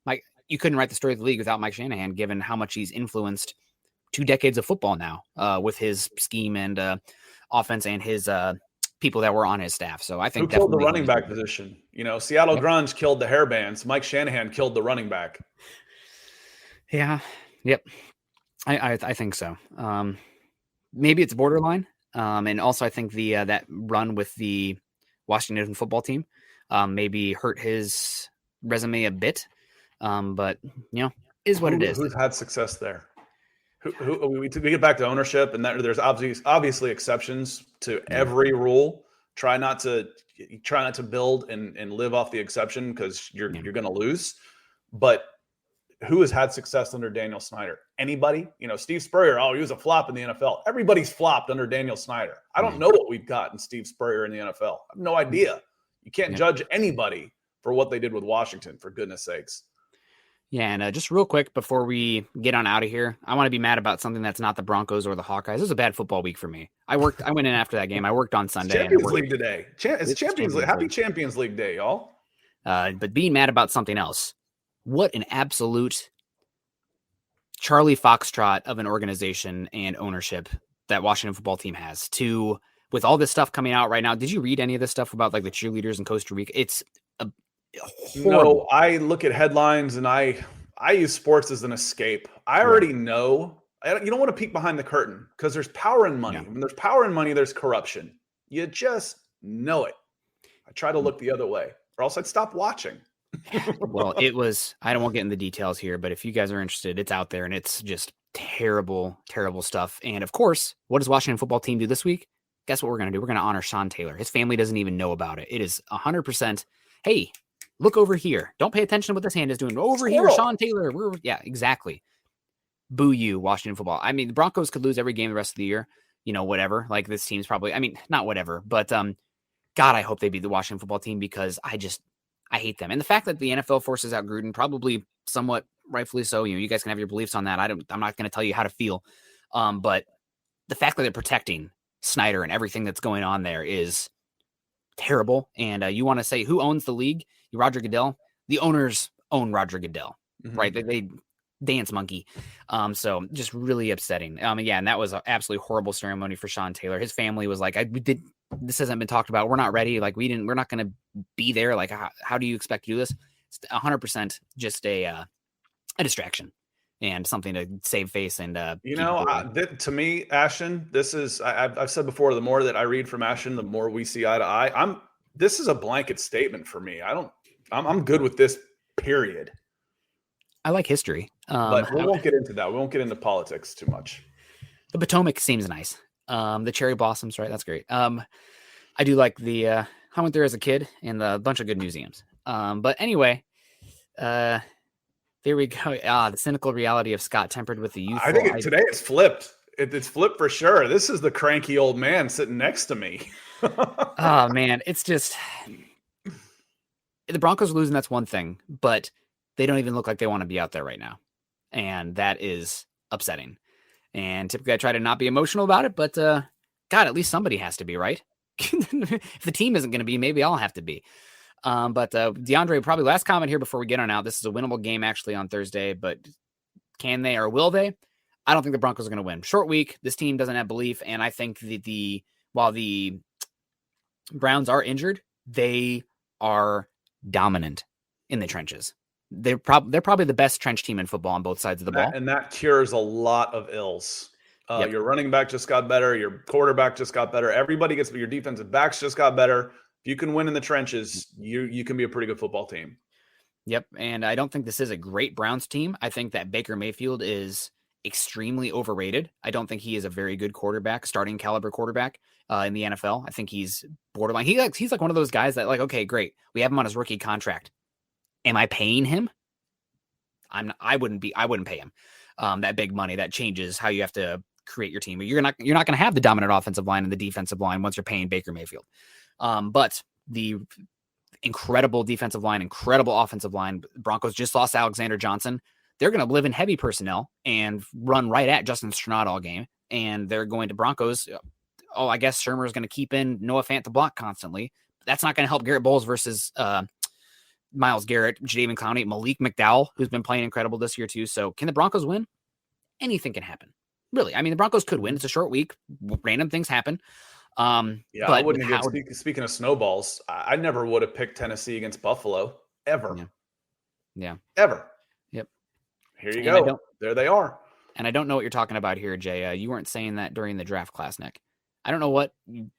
Mike. You couldn't write the story of the league without Mike Shanahan, given how much he's influenced 2 decades of football now with his scheme and offense and his people that were on his staff. So I think who killed the running back position? Seattle Grunge killed the hairbands. Mike Shanahan killed the running back. Yeah. Yep. I think so. Maybe it's borderline. And also I think that run with the Washington football team maybe hurt his resume a bit. But is what it is. Who's had success there? We get back to ownership, and that there's obviously exceptions to every rule. Try not to build and live off the exception, because you're going to lose. But who has had success under Daniel Snyder? Anybody? Steve Spurrier. Oh, he was a flop in the NFL. Everybody's flopped under Daniel Snyder. I don't know what we've got in Steve Spurrier in the NFL. I have no idea. You can't judge anybody for what they did with Washington, for goodness sakes. Yeah, and just real quick before we get on out of here, I want to be mad about something that's not the Broncos or the Hawkeyes. This was a bad football week for me. I went in after that game. I worked on Sunday. Champions League today. It's Champions League. Happy Champions League Day, y'all. But being mad about something else. What an absolute Charlie Foxtrot of an organization and ownership that Washington football team has. With all this stuff coming out right now, did you read any of this stuff about like the cheerleaders in Costa Rica? It's horrible. No, I look at headlines and I use sports as an escape. I already know. You don't want to peek behind the curtain, because there's power in money. When there's power in money, there's corruption. You just know it. I try to look the other way, or else I'd stop watching. Well, I don't want to get in the details here, but if you guys are interested, it's out there and it's just terrible, terrible stuff. And of course, what does Washington football team do this week? Guess what we're going to do? We're going to honor Sean Taylor. His family doesn't even know about it. It is 100%. Hey, look over here. Don't pay attention to what this hand is doing. Over here, Sean Taylor. Yeah, exactly. Boo you, Washington football. I mean, the Broncos could lose every game the rest of the year. Whatever. Like, this team's probably, I mean, not whatever, but God, I hope they beat the Washington football team, because I hate them. And the fact that the NFL forces out Gruden, probably somewhat rightfully so. You guys can have your beliefs on that. I'm not going to tell you how to feel. But the fact that they're protecting Snyder and everything that's going on there is terrible. And you want to say who owns the league? Roger Goodell. The owners own Roger Goodell, right? They dance monkey. So just really upsetting. And that was an absolutely horrible ceremony for Sean Taylor. His family was like, this hasn't been talked about. We're not ready. Like, we're not going to be there. Like, how do you expect to do this? It's 100% just a distraction and something to save face. And, to me, Ashton, this is, I've said before, the more that I read from Ashton, the more we see eye to eye. This is a blanket statement for me. I'm good with this, period. I like history. But we won't get into that. We won't get into politics too much. The Potomac seems nice. The cherry blossoms, right? That's great. I do like I went there as a kid, and a bunch of good museums. But anyway, there we go. The cynical reality of Scott tempered with the youth. I think today it's flipped. It's flipped for sure. This is the cranky old man sitting next to me. Oh man, it's just the Broncos losing. That's one thing, but they don't even look like they want to be out there right now, and that is upsetting. And typically I try to not be emotional about it, but God, at least somebody has to be, right? If the team isn't going to be, maybe I'll have to be. But DeAndre, probably last comment here before we get on out. This is a winnable game actually on Thursday, but can they or will they? I don't think the Broncos are going to win. Short week. This team doesn't have belief, and I think the while the Browns are injured, they are dominant in the trenches. They're probably the best trench team in football on both sides of the ball. And that cures a lot of ills. Yep. Your running back just got better. Your quarterback just got better. Everybody gets, your defensive backs just got better. If you can win in the trenches, you can be a pretty good football team. Yep. And I don't think this is a great Browns team. I think that Baker Mayfield is extremely overrated. I don't think he is a very good quarterback, starting caliber quarterback in the NFL. I think he's borderline. He's like one of those guys that like, okay, great. We have him on his rookie contract. Am I paying him? I wouldn't pay him that big money. That changes how you have to create your team. You're not going to have the dominant offensive line and the defensive line once you're paying Baker Mayfield. But the incredible defensive line, incredible offensive line. Broncos just lost Alexander Johnson. They're going to live in heavy personnel and run right at Justin Sternad all game. And they're going to Broncos. I guess Shermer is going to keep in Noah Fant to block constantly. That's not going to help Garrett Bowles versus Myles Garrett, Jadeveon Clowney, Malik McDowell, who's been playing incredible this year too. So can the Broncos win? Anything can happen. Really. I mean, the Broncos could win. It's a short week. Random things happen. But I wouldn't have. Speaking of snowballs, I never would have picked Tennessee against Buffalo ever. Yeah. Ever. Yep. Here you go. There they are. And I don't know what you're talking about here, Jay. You weren't saying that during the draft class, Nick. I don't know what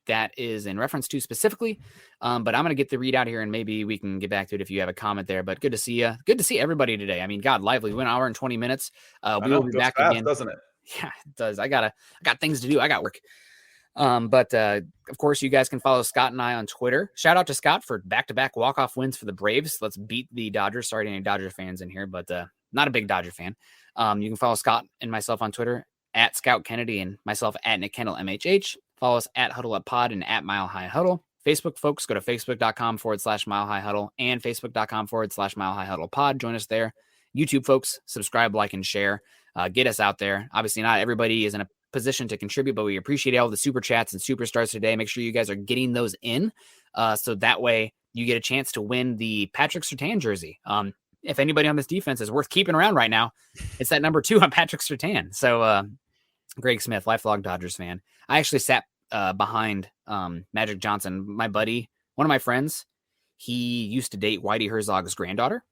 that is in reference to specifically, but I'm going to get the readout here and maybe we can get back to it if you have a comment there. But good to see you. Good to see everybody today. I mean, God, lively. We went an hour and 20 minutes. We will be back fast, again. Doesn't it? Yeah, it does. I got things to do. I got work. But of course, you guys can follow Scott and I on Twitter. Shout out to Scott for back-to-back walk-off wins for the Braves. Let's beat the Dodgers. Sorry to any Dodger fans in here, but not a big Dodger fan. You can follow Scott and myself on Twitter at Scout Kennedy and myself at Nick Kendell MHH. Follow us at Huddle Up Pod and at Mile High Huddle. Facebook folks, go to facebook.com/Mile High Huddle and facebook.com/Mile High Huddle Pod. Join us there. YouTube folks, subscribe, like, and share. Get us out there. Obviously, not everybody is in a position to contribute, but we appreciate all the super chats and super stars today. Make sure you guys are getting those in, so that way you get a chance to win the Patrick Surtain jersey. If anybody on this defense is worth keeping around right now, it's that number 2 on Patrick Surtain. So Greg Smith, lifelong Dodgers fan. I actually sat behind Magic Johnson. My buddy, one of my friends, he used to date Whitey Herzog's granddaughter,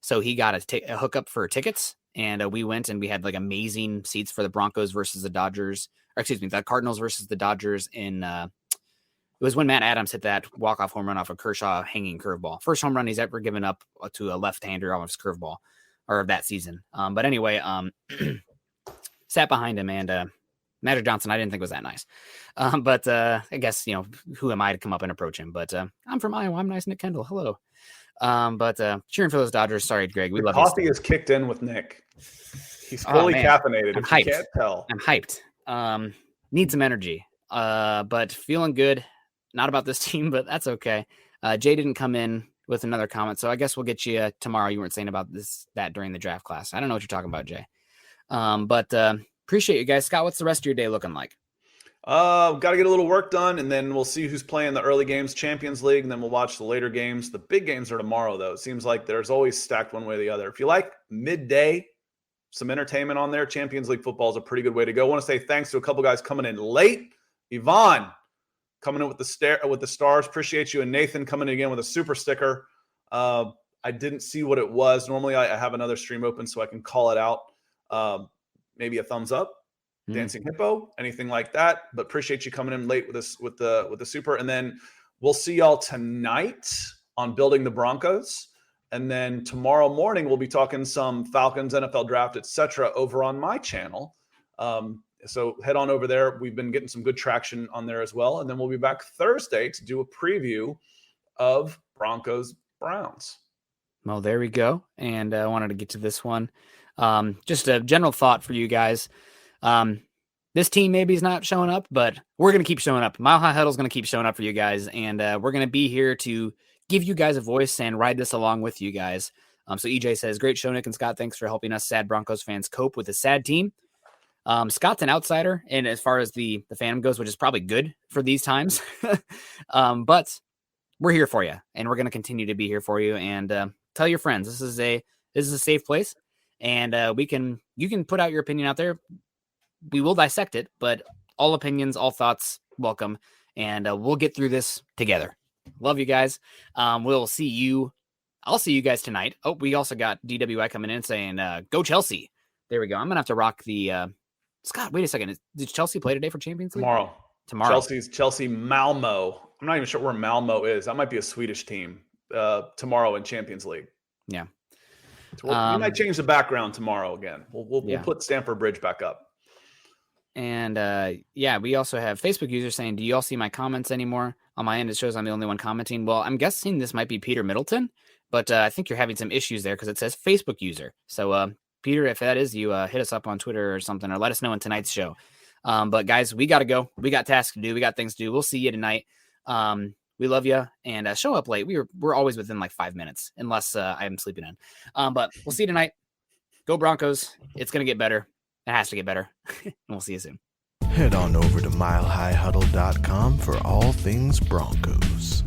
so he got a hookup for tickets. And we went and we had like amazing seats for the Broncos versus the Dodgers, or excuse me, the Cardinals versus the Dodgers in, it was when Matt Adams hit that walk-off home run off a Kershaw hanging curveball. First home run he's ever given up to a left-hander off his curveball or that season. But anyway, sat behind him and Magic Johnson, I didn't think was that nice. But I guess, who am I to come up and approach him? But I'm from Iowa. I'm nice Nick Kendell. Hello. But cheering for those Dodgers. Sorry, Greg. We love you. Coffee is kicked in with Nick. He's fully caffeinated. I'm if hyped. You can't tell. I'm hyped. Need some energy. But feeling good. Not about this team, but that's okay. Jay didn't come in with another comment, so I guess we'll get you tomorrow. You weren't saying about that during the draft class. I don't know what you're talking about, Jay. But appreciate you guys. Scott, what's the rest of your day looking like? Got to get a little work done, and then we'll see who's playing the early games, Champions League, and then we'll watch the later games. The big games are tomorrow, though. It seems like there's always stacked one way or the other. If you like midday, some entertainment on there, Champions League football is a pretty good way to go. I want to say thanks to a couple guys coming in late. Yvonne coming in with the stars. Appreciate you. And Nathan coming in again with a super sticker. I didn't see what it was. Normally I have another stream open so I can call it out. Maybe a thumbs up. Dancing Hippo, anything like that. But appreciate you coming in late with us with the super. And then we'll see y'all tonight on Building the Broncos. And then tomorrow morning we'll be talking some Falcons, NFL draft, etc. over on my channel. So head on over there. We've been getting some good traction on there as well. And then we'll be back Thursday to do a preview of Broncos Browns. Well, there we go. And I wanted to get to this one. Just a general thought for you guys. This team maybe is not showing up, but we're going to keep showing up. Mile High Huddle is going to keep showing up for you guys. And we're going to be here to give you guys a voice and ride this along with you guys. So EJ says, great show, Nick and Scott. Thanks for helping us sad Broncos fans cope with a sad team. Scott's an outsider. And as far as the fandom goes, which is probably good for these times, but we're here for you and we're going to continue to be here for you. And tell your friends, this is a safe place. And you can put out your opinion out there. We will dissect it, but all opinions, all thoughts, welcome. and we'll get through this together. Love you guys. We'll see you. I'll see you guys tonight. Oh, we also got DWI coming in saying, go Chelsea. There we go. I'm going to have to rock the Scott, wait a second. Did Chelsea play today for Champions League? Tomorrow. Chelsea Malmo. I'm not even sure where Malmo is. That might be a Swedish team. Tomorrow in Champions League. Yeah. So we might change the background tomorrow again. We'll put Stamford Bridge back up. And we also have Facebook users saying, do you all see my comments anymore? On my end, it shows I'm the only one commenting. Well, I'm guessing this might be Peter Middleton, but I think you're having some issues there because it says Facebook user. So Peter, if that is you, hit us up on Twitter or something, or let us know in tonight's show. But guys, we got to go. We got tasks to do. We got things to do. We'll see you tonight. We love you, and show up late. We're always within like 5 minutes, unless I'm sleeping in. But we'll see you tonight. Go Broncos. It's going to get better. It has to get better. And we'll see you soon. Head on over to milehighhuddle.com for all things Broncos.